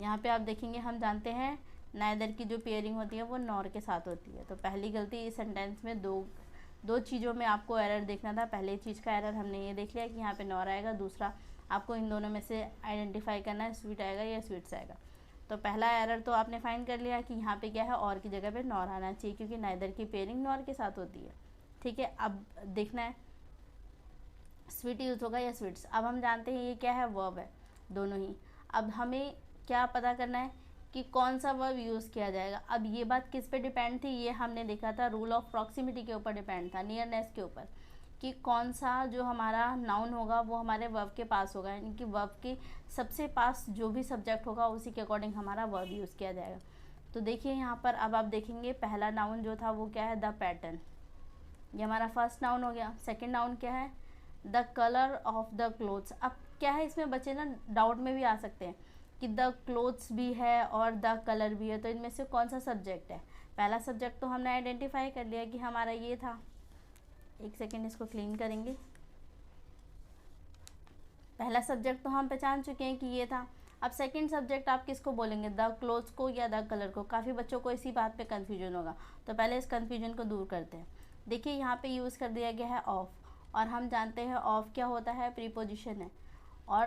यहाँ पे आप देखेंगे, हम जानते हैं नाइदर की जो पेयरिंग होती है वो नॉर के साथ होती है। तो पहली गलती इस सेंटेंस में दो चीज़ों में आपको एरर देखना था। पहले चीज़ का एरर हमने ये देख लिया कि यहाँ पे नॉर आएगा, दूसरा आपको इन दोनों में से आइडेंटिफाई करना है स्वीट आएगा या स्वीट्स आएगा। तो पहला एरर तो आपने फाइंड कर लिया कि यहाँ पे क्या है, और की जगह पे नॉर आना चाहिए, क्योंकि नाइदर की पेयरिंग नॉर के साथ होती है। ठीक है, अब देखना है स्वीट यूज़ होगा या स्वीट्स। अब हम जानते हैं ये क्या है, वर्ब है दोनों ही। अब हमें क्या पता करना है कि कौन सा वर्ब यूज़ किया जाएगा। अब ये बात किस पे डिपेंड थी, ये हमने देखा था रूल ऑफ प्रॉक्सिमिटी के ऊपर डिपेंड था, नियरनेस के ऊपर, कि कौन सा जो हमारा नाउन होगा वो हमारे वर्ब के पास होगा, यानी कि वर्ब के सबसे पास जो भी सब्जेक्ट होगा उसी के अकॉर्डिंग हमारा वर्ब यूज़ किया जाएगा। तो देखिए यहाँ पर अब आप देखेंगे पहला नाउन जो था वो क्या है, द पैटर्न, ये हमारा फर्स्ट नाउन हो गया। सेकेंड नाउन क्या है, the colour of the clothes. अब क्या है, इसमें बच्चे ना डाउट में भी आ सकते हैं कि द क्लोथ्स भी है और द कलर भी है, तो इनमें से कौन सा सब्जेक्ट है। पहला सब्जेक्ट तो हमने आइडेंटिफाई कर लिया कि हमारा ये था। एक सेकेंड, इसको क्लीन करेंगे। पहला सब्जेक्ट तो हम पहचान चुके हैं कि ये था। अब सेकंड सब्जेक्ट आप किसको बोलेंगे, द क्लोथ्स को या द कलर को। काफ़ी बच्चों को इसी बात पे कन्फ्यूजन होगा, तो पहले इस कन्फ्यूजन को दूर करते हैं। देखिए यहाँ पे यूज़ कर दिया गया है ऑफ, और हम जानते हैं ऑफ क्या होता है, प्रीपोजिशन है, और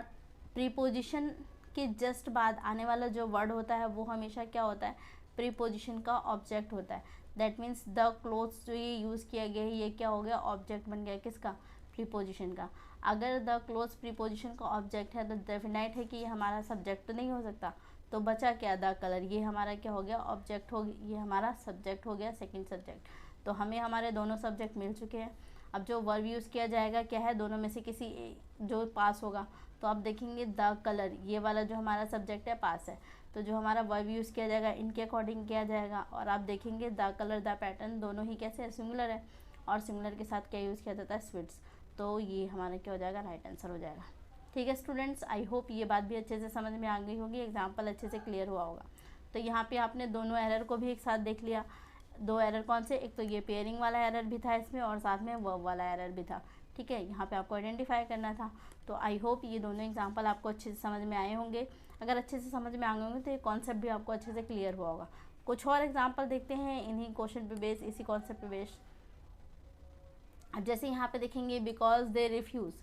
प्रीपोजिशन के जस्ट बाद आने वाला जो वर्ड होता है वो हमेशा क्या होता है, प्रीपोजिशन का ऑब्जेक्ट होता है। दैट मीन्स द क्लोथ्स जो ये यूज़ किया गया है ये क्या हो गया, ऑब्जेक्ट बन गया किसका, प्रीपोजिशन का। अगर द क्लोथ्स प्रीपोजिशन का ऑब्जेक्ट है तो डेफिनाइट है कि ये हमारा सब्जेक्ट तो नहीं हो सकता, तो बचा क्या, द कलर, ये हमारा क्या हो गया, ऑब्जेक्ट हो गया, ये हमारा सब्जेक्ट हो गया, सेकंड सब्जेक्ट। तो हमें हमारे दोनों सब्जेक्ट मिल चुके हैं। अब जो वर्ब यूज़ किया जाएगा क्या है, दोनों में से किसी जो पास होगा। तो आप देखेंगे द कलर, ये वाला जो हमारा सब्जेक्ट है पास है, तो जो हमारा वर्ब यूज़ किया जाएगा इनके अकॉर्डिंग किया जाएगा। और आप देखेंगे द कलर द पैटर्न दोनों ही कैसे है, सिंगुलर है, और सिंगुलर के साथ क्या यूज़ किया जाता है, स्वीट्स। तो ये हमारा क्या हो जाएगा, राइट आंसर हो जाएगा। ठीक है स्टूडेंट्स, आई होप ये बात भी अच्छे से समझ में आ गई होगी, एग्जाम्पल अच्छे से क्लियर हुआ होगा। तो यहाँ पे आपने दोनों एरर को भी एक साथ देख लिया। दो एरर कौन से, एक तो ये पेयरिंग वाला एरर भी था इसमें, और साथ में वर्ब वाला एरर भी था। ठीक है, यहाँ पे आपको आइडेंटिफाई करना था। तो आई होप ये दोनों एग्जाम्पल आपको अच्छे से समझ में आए होंगे। अगर अच्छे से समझ में आए होंगे तो ये कॉन्सेप्ट भी आपको अच्छे से क्लियर हुआ होगा। कुछ और एग्जाम्पल देखते हैं इन्हीं क्वेश्चन पे बेस, इसी कॉन्सेप्ट पे बेस। अब जैसे यहाँ पे देखेंगे, because they refuse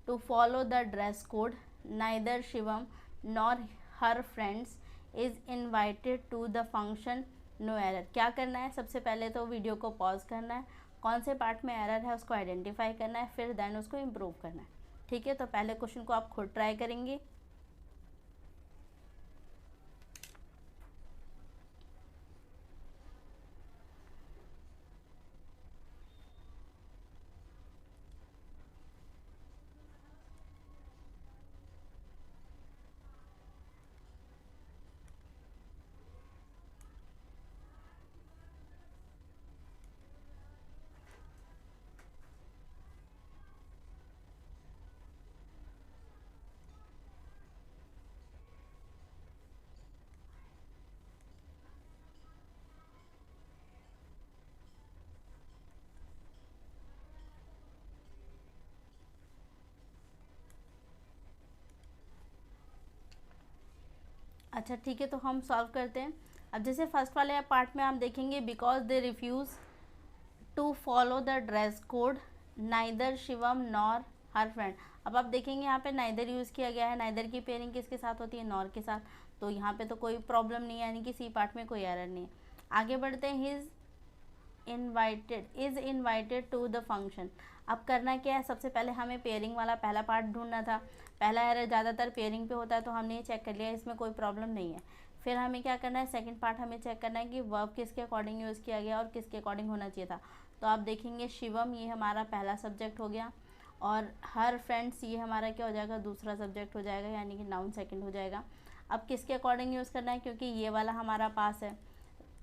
to follow the dress code, neither Shivam nor her friends is invited to the function, no error. क्या करना है, सबसे पहले तो वीडियो को पॉज करना है, कौन से पार्ट में एरर है उसको आइडेंटिफाई करना है, फिर देन उसको इम्प्रूव करना है। ठीक है, तो पहले क्वेश्चन को आप खुद ट्राई करेंगे। अच्छा ठीक है, तो हम सॉल्व करते हैं। अब जैसे फर्स्ट वाले पार्ट में हम देखेंगे, because they refuse to follow the dress code neither Shivam nor her friend. अब आप देखेंगे यहाँ पे नाइदर यूज़ किया गया है, नाइदर की पेयरिंग किसके साथ होती है, नॉर के साथ, तो यहाँ पे तो कोई प्रॉब्लम नहीं है, यानी कि सी पार्ट में कोई एरर नहीं है। आगे बढ़ते हैं, is invited to the function. अब करना क्या है, सबसे पहले हमें पेयरिंग वाला पहला पार्ट ढूंढना था। पहला एरर ज़्यादातर पेयरिंग पे होता है, तो हमने ये चेक कर लिया, इसमें कोई प्रॉब्लम नहीं है। फिर हमें क्या करना है, सेकंड पार्ट हमें चेक करना है कि वर्ब किसके अकॉर्डिंग यूज़ किया गया और किसके अकॉर्डिंग होना चाहिए था। तो आप देखेंगे शिवम ये हमारा पहला सब्जेक्ट हो गया, और हर फ्रेंड्स ये हमारा क्या हो जाएगा, दूसरा सब्जेक्ट हो जाएगा, यानी कि नाउन सेकंड हो जाएगा। अब किसके अकॉर्डिंग यूज़ करना है, क्योंकि ये वाला हमारा पास है,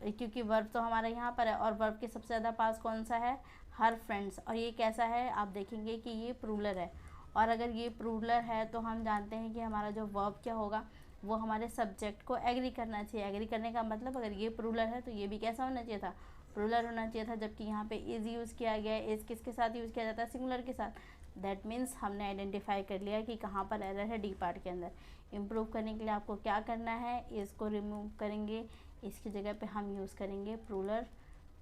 क्योंकि वर्ब तो हमारा यहाँ पर है, और वर्ब के सबसे ज़्यादा पास कौन सा है, हर फ्रेंड्स। और ये कैसा है, आप देखेंगे कि ये प्लूरल है, और अगर ये प्लूरल है तो हम जानते हैं कि हमारा जो वर्ब क्या होगा, वो हमारे सब्जेक्ट को एग्री करना चाहिए। एग्री करने का मतलब, अगर ये प्लूरल है तो ये भी कैसा होना चाहिए था, प्लूरल होना चाहिए था। जबकि यहाँ पे इज़ यूज़ किया गया है, इज़ किसके साथ यूज़ किया जाता है, सिंगुलर के साथ। दैट मीन्स हमने आइडेंटिफाई कर लिया कि कहाँ पर एरर है, डी पार्ट के अंदर। इम्प्रूव करने के लिए आपको क्या करना है, इसको रिमूव करेंगे, इसकी जगह पे हम यूज़ करेंगे प्लूरल,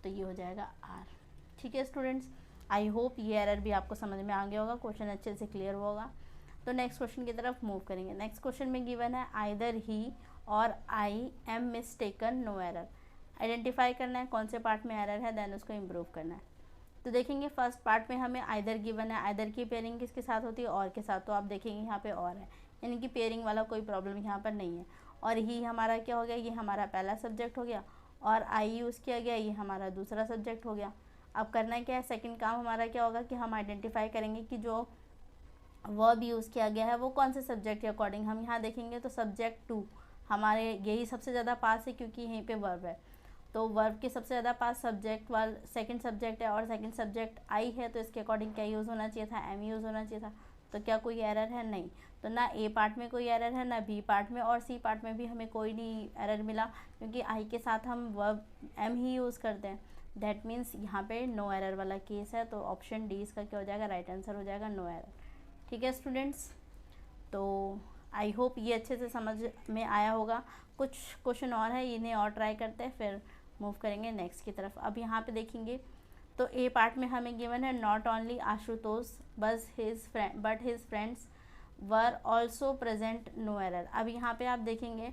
तो ये हो जाएगा आर। ठीक है स्टूडेंट्स, आई होप ये एरर भी आपको समझ में आ गया होगा, क्वेश्चन अच्छे से क्लियर होगा। तो नेक्स्ट क्वेश्चन की तरफ मूव करेंगे। नेक्स्ट क्वेश्चन में गिवन है either he or I am mistaken, no error. Identify करना है कौन से पार्ट में एरर है, देन उसको इम्प्रूव करना है। तो देखेंगे फर्स्ट पार्ट में हमें आइदर गिवन है, आइदर की पेयरिंग किसके साथ होती है, और के साथ। तो आप देखेंगे यहाँ पे और है, यानी कि पेयरिंग वाला कोई प्रॉब्लम यहाँ पर नहीं है। और ही हमारा क्या हो गया, ये हमारा पहला सब्जेक्ट हो गया, और आई यूज़ किया गया, ये हमारा दूसरा सब्जेक्ट हो गया। अब करना क्या है, सेकंड काम हमारा क्या होगा कि हम आइडेंटिफाई करेंगे कि जो वर्ब यूज़ किया गया है वो कौन से सब्जेक्ट के अकॉर्डिंग। हम यहाँ देखेंगे तो सब्जेक्ट टू हमारे यही सबसे ज़्यादा पास है, क्योंकि यहीं पे वर्ब है, तो वर्ब के सबसे ज़्यादा पास सब्जेक्ट वाला सेकंड सब्जेक्ट है, और सेकंड सब्जेक्ट आई है, तो इसके अकॉर्डिंग क्या यूज़ होना चाहिए था, एम यूज़ होना चाहिए था। तो क्या कोई एरर है, नहीं। तो ना ए पार्ट में कोई एरर है, ना बी पार्ट में, और सी पार्ट में भी हमें कोई नहीं एरर मिला, क्योंकि आई के साथ हम वर्ब एम ही यूज़ करते हैं। दैट मीन्स यहाँ पे नो एरर वाला केस है, तो ऑप्शन डी इसका क्या हो जाएगा, राइट आंसर हो जाएगा, नो एरर। ठीक है स्टूडेंट्स, तो आई होप ये अच्छे से समझ में आया होगा। कुछ क्वेश्चन और है, इन्हें और ट्राई करते हैं, फिर मूव करेंगे नेक्स्ट की तरफ। अब यहाँ पे देखेंगे तो ए पार्ट में हमें गिवन है not only Ashutosh but his friends were also present, no error. अब यहाँ पे आप देखेंगे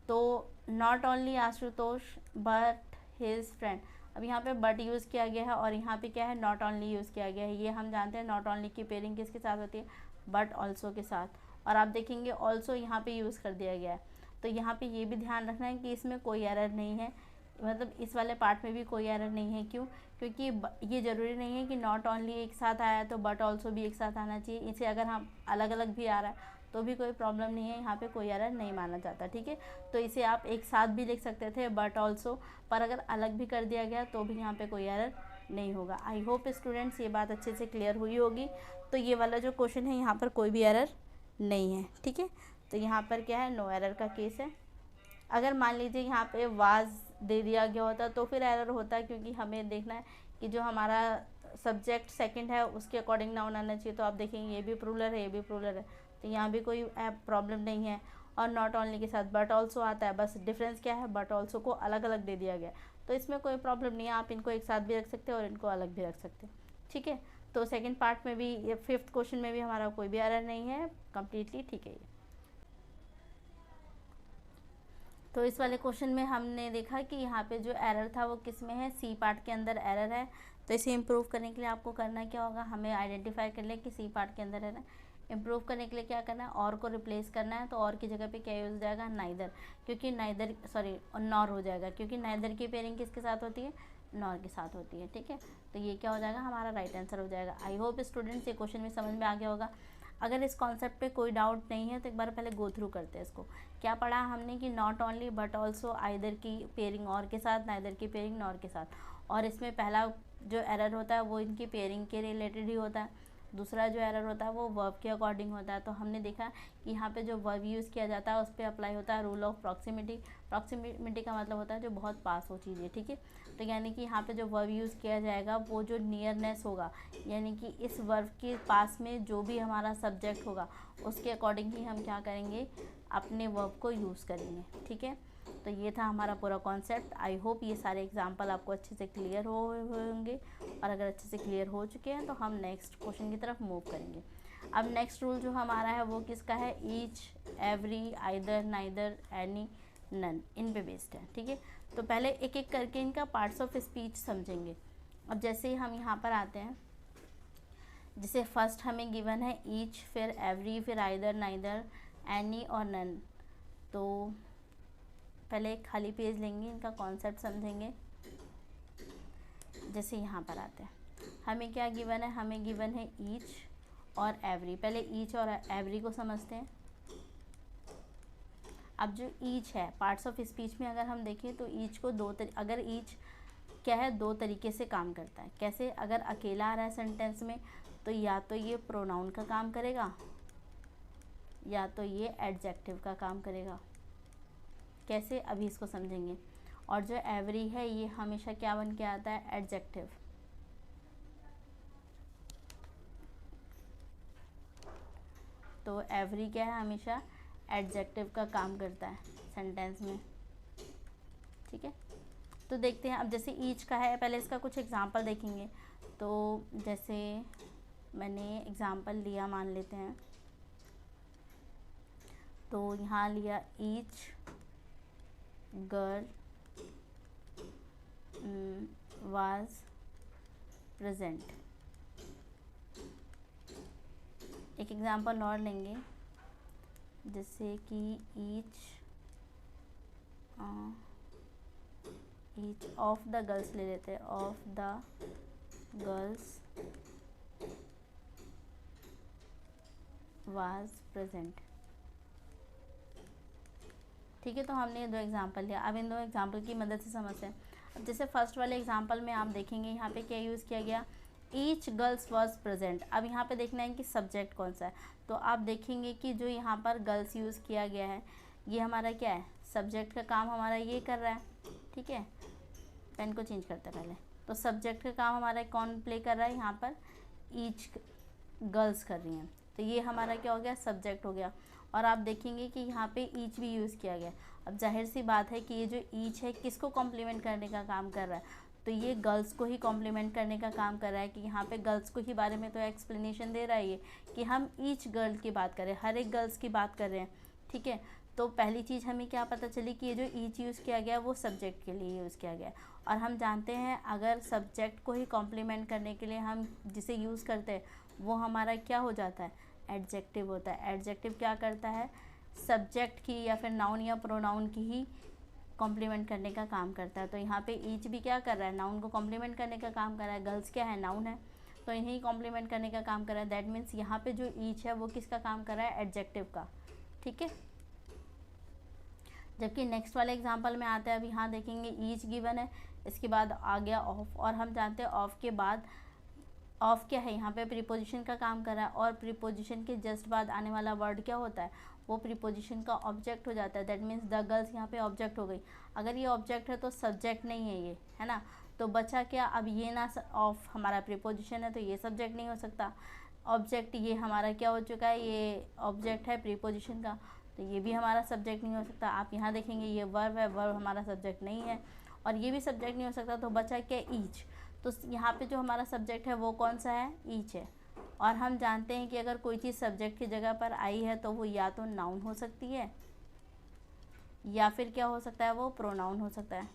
तो not only Ashutosh but his friend, अब यहाँ पे बट यूज़ किया गया है, और यहाँ पे क्या है, नॉट ओनली यूज़ किया गया है। ये हम जानते हैं नॉट ओनली की पेयरिंग किसके साथ होती है, बट ऑल्सो के साथ, और आप देखेंगे ऑल्सो यहाँ पे यूज़ कर दिया गया है। तो यहाँ पे ये भी ध्यान रखना है कि इसमें कोई एरर नहीं है, मतलब इस वाले पार्ट में भी कोई एरर नहीं है। क्यों, क्योंकि ये ज़रूरी नहीं है कि नॉट ओनली एक साथ आया तो बट ऑल्सो भी एक साथ आना चाहिए। इसे अगर हम अलग अलग भी आ रहा है तो भी कोई प्रॉब्लम नहीं है, यहाँ पे कोई एरर नहीं माना जाता। ठीक है, तो इसे आप एक साथ भी लिख सकते थे बट ऑल्सो, पर अगर अलग भी कर दिया गया तो भी यहाँ पे कोई एरर नहीं होगा। आई होप स्टूडेंट्स ये बात अच्छे से क्लियर हुई होगी। तो ये वाला जो क्वेश्चन है यहाँ पर कोई भी एरर नहीं है। ठीक है, तो यहाँ पर क्या है, नो एरर का केस है। अगर मान लीजिए यहाँ पे वाज दे दिया गया होता तो फिर एरर होता, क्योंकि हमें देखना है कि जो हमारा सब्जेक्ट सेकंड है उसके अकॉर्डिंग नाउन आना चाहिए। तो आप देखेंगे ये भी प्लूरल है, ये भी प्लूरल है, तो यहाँ भी कोई प्रॉब्लम नहीं है। और नॉट ओनली के साथ बट ऑल्सो आता है, बस डिफरेंस क्या है, बट ऑल्सो को अलग अलग दे दिया गया, तो इसमें कोई प्रॉब्लम नहीं है। आप इनको एक साथ भी रख सकते हैं और इनको अलग भी रख सकते हैं। ठीक है, तो सेकेंड पार्ट में भी, फिफ्थ क्वेश्चन में भी हमारा कोई भी एरर नहीं है, कम्प्लीटली ठीक है ये। तो इस वाले क्वेश्चन में हमने देखा कि यहाँ पे जो एरर था वो किस में है, सी पार्ट के अंदर एरर है। तो इसे इम्प्रूव करने के लिए आपको करना क्या होगा, हमें आइडेंटिफाई कर लिया कि सी पार्ट के अंदर है ना। इम्प्रूव करने के लिए क्या करना है, और को रिप्लेस करना है। तो और की जगह पे क्या यूज़ हो जाएगा, नाइदर, क्योंकि नाइदर सॉरी नॉर हो जाएगा, क्योंकि नाइदर की पेयरिंग किसके साथ होती है, नॉर के साथ होती है। ठीक है, तो ये क्या हो जाएगा, हमारा राइट आंसर हो जाएगा। आई होप स्टूडेंट्स ये क्वेश्चन भी समझ में आ गया होगा। अगर इस कॉन्सेप्ट पे कोई डाउट नहीं है तो एक बार पहले गो थ्रू करते हैं इसको। क्या पढ़ा हमने कि not only but also either की पेयरिंग और के साथ, नाइदर की पेयरिंग नॉर के साथ। और इसमें पहला जो एरर होता है वो इनकी पेयरिंग के रिलेटेड ही होता है, दूसरा जो एरर होता है वो वर्ब के अकॉर्डिंग होता है। तो हमने देखा कि यहाँ पे जो वर्ब यूज़ किया जाता है उस पर अप्लाई होता है रूल ऑफ प्रॉक्सिमिटी। प्रॉक्सिमिटी का मतलब होता है जो बहुत पास हो चीज़ें। ठीक है, तो यानी कि यहाँ पे जो वर्ब यूज़ किया जाएगा वो जो नियरनेस होगा, यानी कि इस वर्ब के पास में जो भी हमारा सब्जेक्ट होगा उसके अकॉर्डिंग ही हम क्या करेंगे, अपने वर्ब को यूज़ करेंगे। ठीक है, तो ये था हमारा पूरा कॉन्सेप्ट। आई होप ये सारे एग्जाम्पल आपको अच्छे से क्लियर होंगे, और अगर अच्छे से क्लियर हो चुके हैं तो हम नेक्स्ट क्वेश्चन की तरफ मूव करेंगे। अब नेक्स्ट रूल जो हमारा है वो किसका है, each, every, either, neither, any, none, इन पे बेस्ड है। ठीक है, तो पहले एक एक करके इनका पार्ट्स ऑफ स्पीच समझेंगे। अब जैसे ही हम यहाँ पर आते हैं, जैसे फर्स्ट हमें गिवन है ईच, फिर एवरी, फिर आइदर, नाइदर, एनी और नन। तो पहले एक खाली पेज लेंगे, इनका कॉन्सेप्ट समझेंगे। जैसे यहाँ पर आते हैं, हमें क्या गिवन है, हमें गिवन है ईच और एवरी। पहले ईच और एवरी को समझते हैं। अब जो ईच है पार्ट्स ऑफ स्पीच में अगर हम देखें तो ईच को अगर ईच क्या है, दो तरीके से काम करता है। कैसे, अगर अकेला आ रहा है सेंटेंस में तो या तो ये प्रोनाउन का काम करेगा या तो ये एडजेक्टिव का काम करेगा। कैसे, अभी इसको समझेंगे। और जो एवरी है ये हमेशा क्या बन के आता है, एडजेक्टिव। तो एवरी क्या है, हमेशा एडजेक्टिव का काम करता है सेंटेंस में। ठीक है, तो देखते हैं। अब जैसे ईच का है, पहले इसका कुछ एग्जांपल देखेंगे। तो जैसे मैंने एग्जांपल लिया, मान लेते हैं, तो यहाँ लिया ईच गर्ल वाज प्रेजेंट। एक एग्जांपल और लेंगे, जैसे कि ईच ऑफ द गर्ल्स ले लेते हैं, of the girls was present. ठीक है, तो हमने ये दो एग्जांपल लिया। अब इन दो एग्जांपल की मदद से समझते हैं। अब जैसे फर्स्ट वाले एग्जांपल में आप देखेंगे यहाँ पे क्या यूज़ किया गया, ईच गर्ल्स वॉज प्रेजेंट। अब यहाँ पे देखना है कि सब्जेक्ट कौन सा है। तो आप देखेंगे कि जो यहाँ पर गर्ल्स यूज़ किया गया है ये हमारा क्या है, सब्जेक्ट का काम हमारा ये कर रहा है। ठीक है, पेन को चेंज करते हैं पहले। तो सब्जेक्ट का काम हमारा कौन प्ले कर रहा है, यहाँ पर ईच गर्ल्स कर रही हैं। तो ये हमारा क्या हो गया, सब्जेक्ट हो गया। और आप देखेंगे कि यहाँ पे ईच भी यूज़ किया गया। अब जाहिर सी बात है कि ये जो ईच है किसको कॉम्प्लीमेंट करने का काम कर रहा है, तो ये गर्ल्स को ही कॉम्प्लीमेंट करने का काम कर रहा है। कि यहाँ पे गर्ल्स को ही बारे में तो एक्सप्लेनेशन दे रहा है ये, कि हम ईच गर्ल की बात कर रहे हैं, हर एक गर्ल्स की बात कर रहे हैं। ठीक है, तो पहली चीज़ हमें क्या पता चली कि ये जो ईच यूज़ किया गया वो सब्जेक्ट के लिए यूज़ किया गया। और हम जानते हैं अगर सब्जेक्ट को ही कॉम्प्लीमेंट करने के लिए हम जिसे यूज़ करते हैं वो हमारा क्या हो जाता है, एडजेक्टिव होता है। एडजेक्टिव क्या करता है, सब्जेक्ट की या फिर नाउन या प्रोनाउन की ही कॉम्प्लीमेंट करने का काम करता है। तो यहाँ पे ईच भी क्या कर रहा है, नाउन को कॉम्प्लीमेंट करने का काम कर रहा है। गर्ल्स क्या है, नाउन है, तो इन्हें कॉम्प्लीमेंट करने का काम कर रहा है। दैट मीन्स यहाँ पे जो ईच है वो किसका काम कर रहा है, एडजेक्टिव का। ठीक है, जबकि नेक्स्ट वाले एग्जाम्पल में आते हैं। अब यहाँ देखेंगे ईच गिवन है, इसके बाद आ गया ऑफ। और हम जानते हैं ऑफ के बाद, ऑफ क्या है, यहाँ पे प्रीपोजिशन का काम कर रहा है। और प्रीपोजिशन के जस्ट बाद आने वाला वर्ड क्या होता है, वो प्रीपोजिशन का ऑब्जेक्ट हो जाता है। दैट मीन्स द गर्ल्स यहाँ पे ऑब्जेक्ट हो गई। अगर ये ऑब्जेक्ट है तो सब्जेक्ट नहीं है ये, है ना। तो बचा क्या, अब ये ना, ऑफ हमारा प्रीपोजिशन है तो ये सब्जेक्ट नहीं हो सकता। ऑब्जेक्ट ये हमारा क्या हो चुका है, ये ऑब्जेक्ट है प्रीपोजिशन का, तो ये भी हमारा सब्जेक्ट नहीं हो सकता। आप यहाँ देखेंगे ये वर्ब है, वर्ब हमारा सब्जेक्ट नहीं है, और ये भी सब्जेक्ट नहीं हो सकता। तो बचा क्या, ईच। तो यहाँ पे जो हमारा सब्जेक्ट है वो कौन सा है, ईच है। और हम जानते हैं कि अगर कोई चीज़ सब्जेक्ट की जगह पर आई है तो वो या तो नाउन हो सकती है या फिर क्या हो सकता है, वो प्रोनाउन हो सकता है।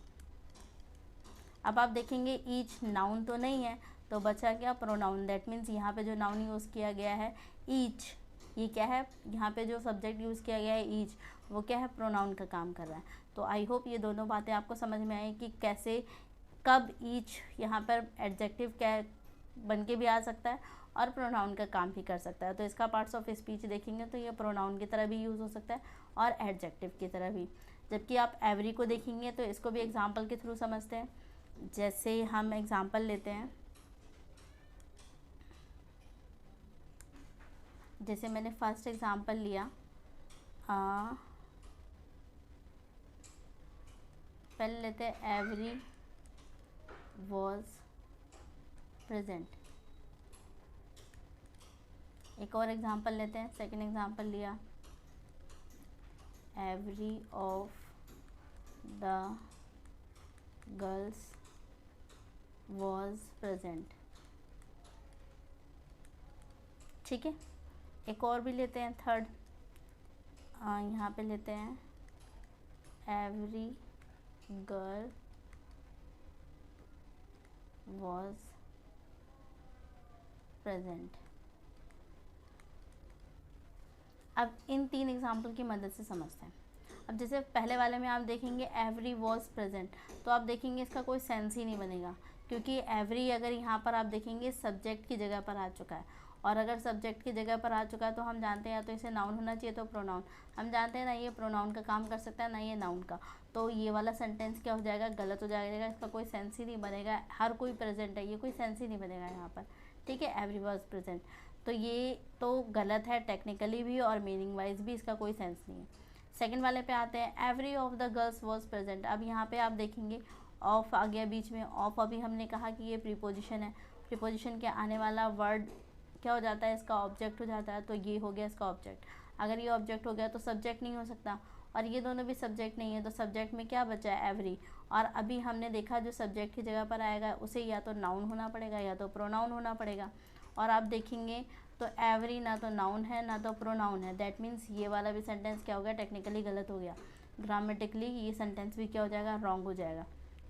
अब आप देखेंगे ईच नाउन तो नहीं है, तो बचा क्या, प्रोनाउन। दैट मीन्स यहाँ पे जो नाउन यूज़ किया गया है ईच, ये क्या है, यहाँ पे जो सब्जेक्ट यूज़ किया गया है ईच, वो क्या है, प्रोनाउन का काम कर रहा है। तो आई होप ये दोनों बातें आपको समझ में आई कि कैसे, कब ईच यहाँ पर एडजेक्टिव क्या बन के भी आ सकता है और प्रोनाउन का काम भी कर सकता है। तो इसका पार्ट्स ऑफ स्पीच देखेंगे तो ये प्रोनाउन की तरह भी यूज़ हो सकता है और एडजेक्टिव की तरह भी। जबकि आप एवरी को देखेंगे तो इसको भी एग्जाम्पल के थ्रू समझते हैं। जैसे हम एग्जाम्पल लेते हैं, जैसे मैंने फर्स्ट एग्जाम्पल लिया, पहले लेते हैं एवरी वॉज प्रेजेंट। एक और एग्जांपल लेते हैं, सेकंड एग्जांपल लिया, every of the girls was present. ठीक है, एक और भी लेते हैं, थर्ड यहाँ पे लेते हैं एवरी गर्ल वॉज प्रेजेंट। अब इन 3 एग्जाम्पल की मदद से समझते हैं। अब जैसे पहले वाले में आप देखेंगे एवरी वॉज प्रेजेंट, तो आप देखेंगे इसका कोई सेंस ही नहीं बनेगा, क्योंकि एवरी अगर यहाँ पर आप देखेंगे सब्जेक्ट की जगह पर आ चुका है, और अगर सब्जेक्ट की जगह पर आ चुका है तो हम जानते हैं या तो इसे नाउन होना चाहिए तो प्रोनाउन। हम जानते हैं ना ये प्रोनाउन का काम कर सकता है ना ये नाउन का, तो ये वाला सेंटेंस क्या हो जाएगा, गलत हो जाएगा, इसका कोई सेंस ही नहीं बनेगा। हर कोई प्रेजेंट है, ये कोई सेंस ही नहीं बनेगा यहाँ पर। ठीक है, एवरी वॉज प्रेजेंट, तो ये तो गलत है टेक्निकली भी और मीनिंग वाइज भी, इसका कोई सेंस नहीं है। सेकंड वाले पे आते हैं, every of the girls was present. अब यहाँ पे आप देखेंगे ऑफ आ गया बीच में। ऑफ अभी हमने कहा कि ये प्रीपोजिशन है, प्रीपोजिशन के आने वाला वर्ड क्या हो जाता है, इसका ऑब्जेक्ट हो जाता है, तो ये हो गया इसका ऑब्जेक्ट। अगर ये ऑब्जेक्ट हो गया तो सब्जेक्ट नहीं हो सकता, और ये दोनों भी सब्जेक्ट नहीं है, तो सब्जेक्ट में क्या बचा है, एवरी। और अभी हमने देखा जो सब्जेक्ट की जगह पर आएगा उसे या तो नाउन होना पड़ेगा या तो प्रोनाउन होना पड़ेगा। और आप देखेंगे तो एवरी ना तो नाउन है ना तो प्रोनाउन है, दैट मीन्स ये वाला भी सेंटेंस क्या हो गया, टेक्निकली गलत हो गया। ग्रामेटिकली ये सेंटेंस भी क्या हो जाएगा, रॉन्ग हो जाएगा।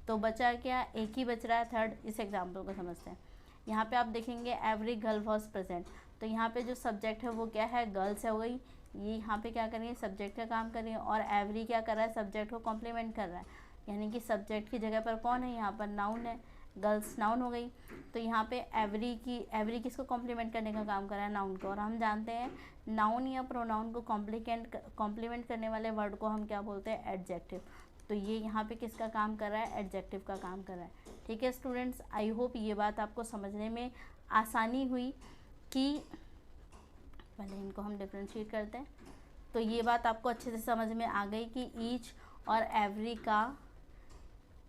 तो बचा क्या, एक ही बच रहा है, थर्ड। इस एग्जाम्पल को समझते हैं। यहाँ पे आप देखेंगे एवरी गर्ल वॉज प्रेजेंट, तो यहाँ पे जो सब्जेक्ट है वो क्या है, गर्ल्स है हो गई। ये यहाँ पे क्या करेंगे, सब्जेक्ट का काम करेंगे, और एवरी क्या कर रहा है, सब्जेक्ट को कॉम्प्लीमेंट कर रहा है, यानी कि सब्जेक्ट की जगह पर कौन है, यहाँ पर नाउन है, गर्ल्स नाउन हो गई। तो यहाँ पे एवरी किसको कॉम्प्लीमेंट करने का काम कर रहा है, नाउन को। और हम जानते हैं नाउन या प्रोनाउन को कॉम्प्लीमेंट करने वाले वर्ड को हम क्या बोलते हैं, एडजेक्टिव। तो ये यहाँ पे किसका काम कर रहा है, एडजेक्टिव का काम कर रहा है। ठीक है स्टूडेंट्स, आई होप ये बात आपको समझने में आसानी हुई कि, पहले इनको हम डिफ्रेंशिएट करते हैं, तो ये बात आपको अच्छे से समझ में आ गई कि ईच और एवरी का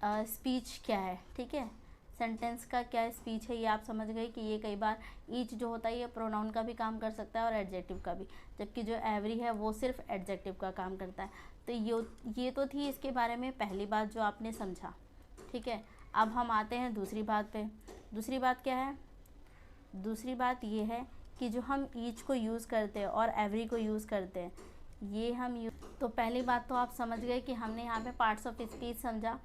स्पीच क्या है। ठीक है, सेंटेंस का क्या स्पीच है ये आप समझ गए कि ये कई बार ईच जो होता है ये प्रोनाउन का भी काम कर सकता है और एडजेक्टिव का भी, जबकि जो एवरी है वो सिर्फ एडजेक्टिव का काम करता है। तो ये तो थी इसके बारे में पहली बात जो आपने समझा। ठीक है, अब हम आते हैं दूसरी बात पे। दूसरी बात क्या है, दूसरी बात ये है कि जो हम ईच को यूज़ करते हैं और एवरी को यूज़ करते हैं, ये हम तो पहली बात तो आप समझ गए कि हमने यहाँ पे पार्ट्स ऑफ स्पीच समझा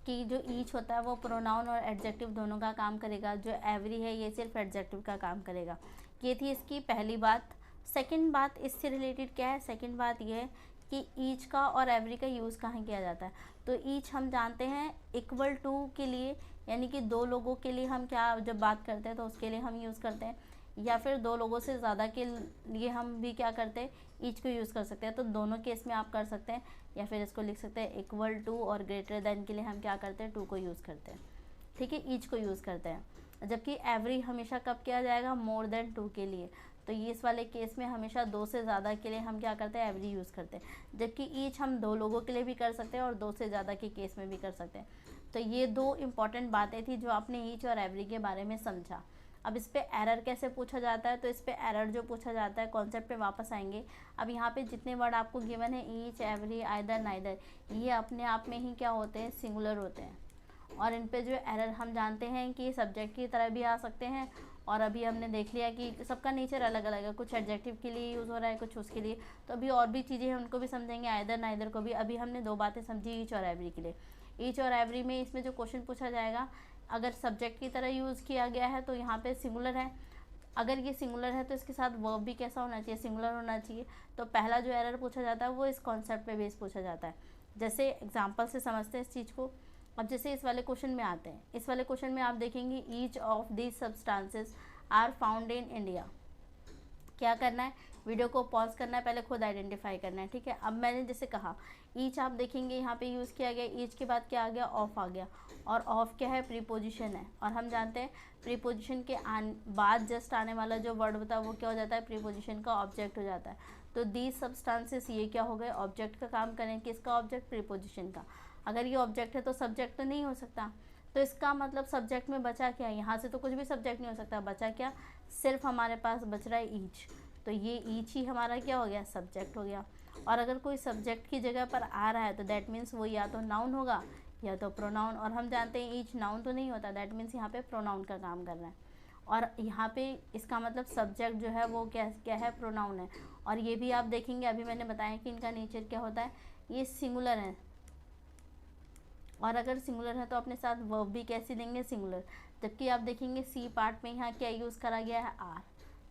कि जो ईच होता है वो प्रोनाउन और एडजेक्टिव दोनों का काम करेगा, जो एवरी है ये सिर्फ एडजेक्टिव का काम करेगा। ये थी इसकी पहली बात। सेकंड बात इससे रिलेटेड क्या है, सेकंड बात ये है कि ईच का और एवरी का यूज़ कहाँ किया जाता है। तो ईच हम जानते हैं इक्वल टू के लिए, यानी कि दो लोगों के लिए हम क्या जब बात करते हैं तो उसके लिए हम यूज़ करते हैं, या फिर दो लोगों से ज़्यादा के लिए हम भी क्या करते हैं, ईच को यूज़ कर सकते हैं। तो दोनों केस में आप कर सकते हैं, या फिर इसको लिख सकते हैं इक्वल टू, और ग्रेटर देन के लिए हम क्या करते हैं, टू को यूज़ करते हैं। ठीक है, ईच को यूज़ करते हैं। जबकि एवरी हमेशा कब किया जाएगा, मोर देन टू के लिए। तो ये इस वाले केस में हमेशा दो से ज़्यादा के लिए हम क्या करते हैं, एवरी यूज़ करते हैं। जबकि ईच हम दो लोगों के लिए भी कर सकते हैं और दो से ज़्यादा के केस में भी कर सकते हैं। तो ये दो इम्पॉर्टेंट बातें थी जो आपने ईच और एवरी के बारे में समझा। अब इस पे एरर कैसे पूछा जाता है, तो इस पे एरर जो पूछा जाता है, कॉन्सेप्ट पे वापस आएंगे। अब यहाँ पे जितने वर्ड आपको गिवन है, ईच, एवरी, आइदर, नाइदर, ये अपने आप में ही क्या होते हैं, सिंगुलर होते हैं। और इन पे जो एरर हम जानते हैं कि सब्जेक्ट की तरह भी आ सकते हैं, और अभी हमने देख लिया कि सबका नेचर अलग अलग है, कुछ एडजेक्टिव के लिए यूज़ हो रहा है, कुछ उसके लिए। तो अभी और भी चीज़ें हैं उनको भी समझेंगे, आइदर नाइदर को भी। अभी हमने दो बातें समझी ईच और एवरी के लिए। ईच और एवरी में इसमें जो क्वेश्चन पूछा जाएगा, अगर सब्जेक्ट की तरह यूज़ किया गया है तो यहाँ पे सिंगुलर है, अगर ये सिंगुलर है तो इसके साथ वर्ब भी कैसा होना चाहिए, सिंगुलर होना चाहिए। तो पहला जो एरर पूछा जाता है वो इस कॉन्सेप्ट पे बेस पूछा जाता है। जैसे एग्जांपल से समझते हैं इस चीज़ को। अब जैसे इस वाले क्वेश्चन में आते हैं, इस वाले क्वेश्चन में आप देखेंगे each of these substances are found in India. क्या करना है, वीडियो को पॉज करना है, पहले खुद आइडेंटिफाई करना है। ठीक है, अब मैंने जैसे कहा ईच आप देखेंगे यहाँ पे यूज़ किया गया, ईच के बाद क्या आ गया, ऑफ आ गया। और ऑफ क्या है, प्रीपोजिशन है, और हम जानते हैं प्रीपोजिशन के बाद जस्ट आने वाला जो वर्ड होता है वो क्या हो जाता है, प्रीपोजिशन का ऑब्जेक्ट हो जाता है। तो दीज सब्सटेंसेस ये क्या हो गए, ऑब्जेक्ट का काम करें, किसका ऑब्जेक्ट, प्रीपोजिशन का। अगर ये ऑब्जेक्ट है तो सब्जेक्ट तो नहीं हो सकता, तो इसका मतलब सब्जेक्ट में बचा क्या, यहाँ से तो कुछ भी सब्जेक्ट नहीं हो सकता, बचा क्या, सिर्फ हमारे पास बच रहा है ईच। तो ये ईच ही हमारा क्या हो गया, सब्जेक्ट हो गया। और अगर कोई सब्जेक्ट की जगह पर आ रहा है तो दैट मीन्स वो या तो नाउन होगा या तो प्रोनाउन, और हम जानते हैं ईच नाउन तो नहीं होता, दैट मीन्स यहाँ पे प्रोनाउन का काम कर रहा है। और यहाँ पे इसका मतलब सब्जेक्ट जो है वो क्या क्या है, प्रोनाउन है। और ये भी आप देखेंगे, अभी मैंने बताया कि इनका नेचर क्या होता है, ये सिंगुलर है। और अगर सिंगुलर है तो अपने साथ वर्ब भी कैसे देंगे, सिंगुलर। जबकि आप देखेंगे सी पार्ट में यहाँ क्या यूज़ करा गया है, आर।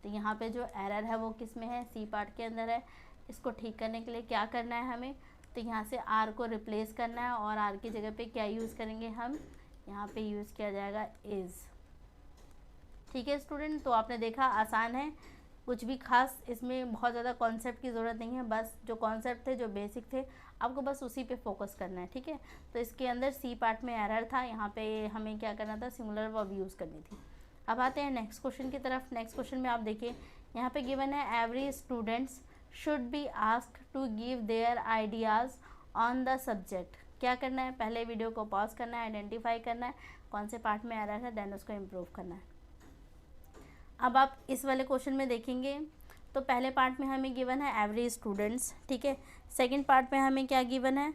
तो यहाँ पे जो एरर है वो किस में है, सी पार्ट के अंदर है। इसको ठीक करने के लिए क्या करना है हमें, तो यहाँ से आर को रिप्लेस करना है, और आर की जगह पे क्या यूज़ करेंगे हम, यहाँ पे यूज़ किया जाएगा इज़। ठीक है स्टूडेंट, तो आपने देखा आसान है, कुछ भी खास इसमें बहुत ज़्यादा कॉन्सेप्ट की ज़रूरत नहीं है, बस जो कॉन्सेप्ट थे, जो बेसिक थे, आपको बस उसी पे फोकस करना है। ठीक है, तो इसके अंदर सी पार्ट में एरर था, यहाँ पे हमें क्या करना था, सिंगुलर वर्ब यूज़ करनी थी। अब आते हैं नेक्स्ट क्वेश्चन की तरफ। नेक्स्ट क्वेश्चन में आप देखिए, यहाँ पे गिवन है every students should be asked to give their ideas on the subject. क्या करना है, पहले वीडियो को पॉज करना है, आइडेंटिफाई करना है कौन से पार्ट में एरर है, देन उसको इम्प्रूव करना है। अब आप इस वाले क्वेश्चन में देखेंगे तो पहले पार्ट में हमें गिवन है एवरी स्टूडेंट्स, ठीक है। सेकंड पार्ट में हमें क्या गिवन है,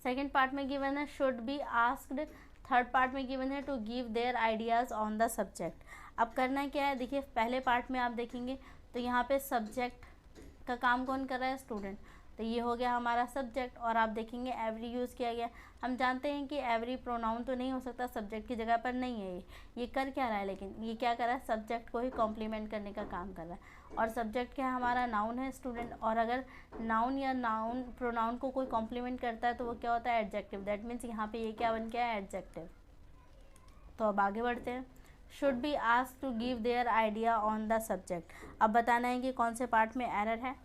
सेकंड पार्ट में गिवन है should be asked, third part में गिवन है to give their ideas on the subject. अब करना क्या है, देखिए पहले पार्ट में आप देखेंगे तो यहाँ पे सब्जेक्ट का काम कौन कर रहा है, स्टूडेंट। तो ये हो गया हमारा सब्जेक्ट, और आप देखेंगे एवरी यूज़ किया गया। हम जानते हैं कि एवरी प्रोनाउन तो नहीं हो सकता, सब्जेक्ट की जगह पर नहीं है। ये कर क्या रहा है, लेकिन ये क्या कर रहा है, सब्जेक्ट को ही कॉम्प्लीमेंट करने का काम कर रहा है। और सब्जेक्ट क्या हमारा, नाउन है स्टूडेंट। और अगर नाउन या नाउन प्रोनाउन को कोई कॉम्प्लीमेंट करता है तो वो क्या होता है, एडजेक्टिव। दैट मीन्स यहाँ पे ये क्या बन गया है, एडजेक्टिव। तो अब आगे बढ़ते हैं, should be asked to give their idea on the subject. अब बताना है कि कौन से पार्ट में एरर है।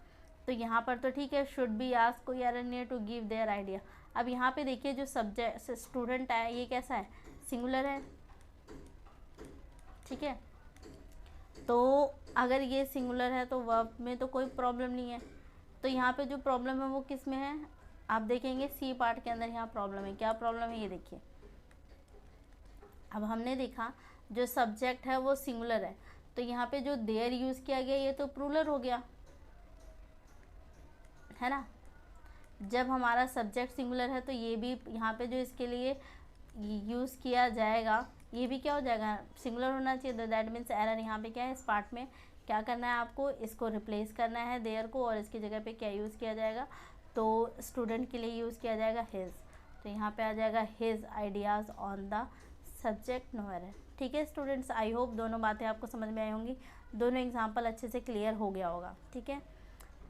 तो यहाँ पर तो ठीक है, शुड बी आस्क्ड, कोई एरर नहीं है, टू गिव देयर आइडिया। अब यहाँ पे देखिए जो सब्जेक्ट स्टूडेंट है ये कैसा है, सिंगुलर है, ठीक है। तो अगर ये सिंगुलर है तो वर्ब में तो कोई प्रॉब्लम नहीं है। तो यहाँ पे जो प्रॉब्लम है वो किस में है, आप देखेंगे सी पार्ट के अंदर यहाँ प्रॉब्लम है। क्या प्रॉब्लम है, ये देखिए। अब हमने देखा जो सब्जेक्ट है वो सिंगुलर है, तो यहाँ पे जो देयर यूज़ किया गया ये तो प्लूरल हो गया, है ना। जब हमारा सब्जेक्ट सिंगुलर है तो ये भी यहाँ पे जो इसके लिए यूज़ किया जाएगा ये भी क्या हो जाएगा, सिंगुलर होना चाहिए। तो दैट मीन्स एरर यहाँ पे क्या है, इस पार्ट में क्या करना है आपको, इसको रिप्लेस करना है देयर को, और इसकी जगह पे क्या यूज़ किया जाएगा, तो स्टूडेंट के लिए यूज़ किया जाएगा हिज। तो यहाँ पे आ जाएगा his ideas on the subject, no error. ठीक है स्टूडेंट्स, आई होप दोनों बातें आपको समझ में आई होंगी, दोनों एग्जाम्पल अच्छे से क्लियर हो गया होगा। ठीक है,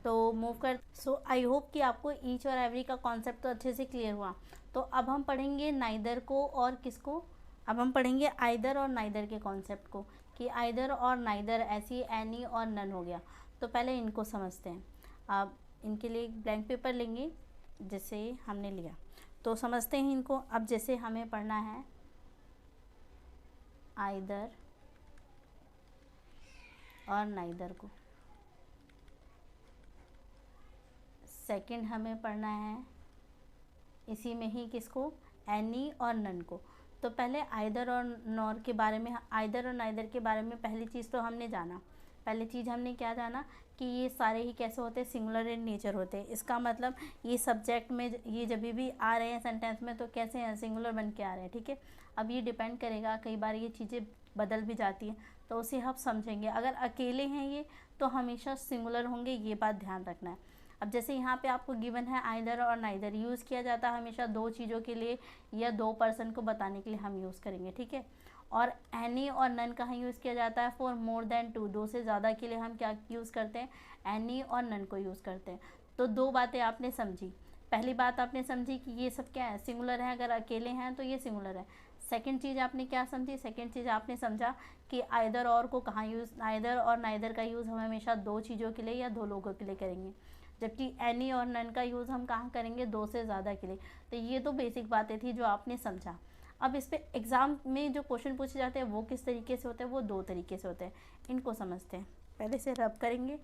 तो मूव कर। सो आई होप कि आपको ईच और एवरी का कॉन्सेप्ट तो अच्छे से क्लियर हुआ। तो अब हम पढ़ेंगे नाइदर को और किसको, अब हम पढ़ेंगे आइदर और नाइदर के कॉन्सेप्ट को, कि आइदर और नाइदर ऐसी एनी और नन हो गया। तो पहले इनको समझते हैं। अब इनके लिए एक ब्लैंक पेपर लेंगे जैसे हमने लिया, तो समझते हैं इनको। अब जैसे हमें पढ़ना है आइदर और नाइदर को, सेकंड हमें पढ़ना है इसी में ही किसको, एनी और नन को। तो पहले आइदर और नॉर के बारे में, आइदर और नाइदर के बारे में पहली चीज़ तो हमने जाना, पहली चीज़ हमने क्या जाना कि ये सारे ही कैसे होते हैं, सिंगुलर इन नेचर होते हैं। इसका मतलब ये सब्जेक्ट में ये जब भी आ रहे हैं सेंटेंस में तो कैसे हैं, सिंगुलर बन के आ रहे हैं। ठीक है, अब ये डिपेंड करेगा, कई बार ये चीज़ें बदल भी जाती हैं तो उसे हम समझेंगे। अगर अकेले हैं ये तो हमेशा सिंगुलर होंगे, ये बात ध्यान रखना है। अब जैसे यहाँ पे आपको गिवन है आइदर और नाइदर, यूज़ किया जाता है हमेशा दो चीज़ों के लिए या दो पर्सन को बताने के लिए हम यूज़ करेंगे। ठीक है, और एनी और नन कहाँ यूज़ किया जाता है, फॉर मोर देन टू, दो से ज़्यादा के लिए हम क्या यूज़ करते हैं, एनी और नन को यूज़ करते हैं। तो दो बातें आपने समझी। पहली बात आपने समझी कि ये सब क्या है, सिंगुलर है, अगर अकेले हैं तो ये सिंगुलर है। सेकंड चीज़ आपने क्या समझी, सेकंड चीज़ आपने समझा कि आइदर और को कहाँ यूज़, आइदर और नाइदर का यूज़ हम हमेशा दो चीज़ों के लिए या दो लोगों के लिए करेंगे, जबकि एनी और नन का यूज़ हम कहाँ करेंगे, दो से ज़्यादा के लिए। तो ये तो बेसिक बातें थी जो आपने समझा। अब इस पर एग्ज़ाम में जो क्वेश्चन पूछे जाते हैं वो किस तरीके से होते हैं, वो दो तरीके से होते हैं, इनको समझते हैं। पहले से रब करेंगे।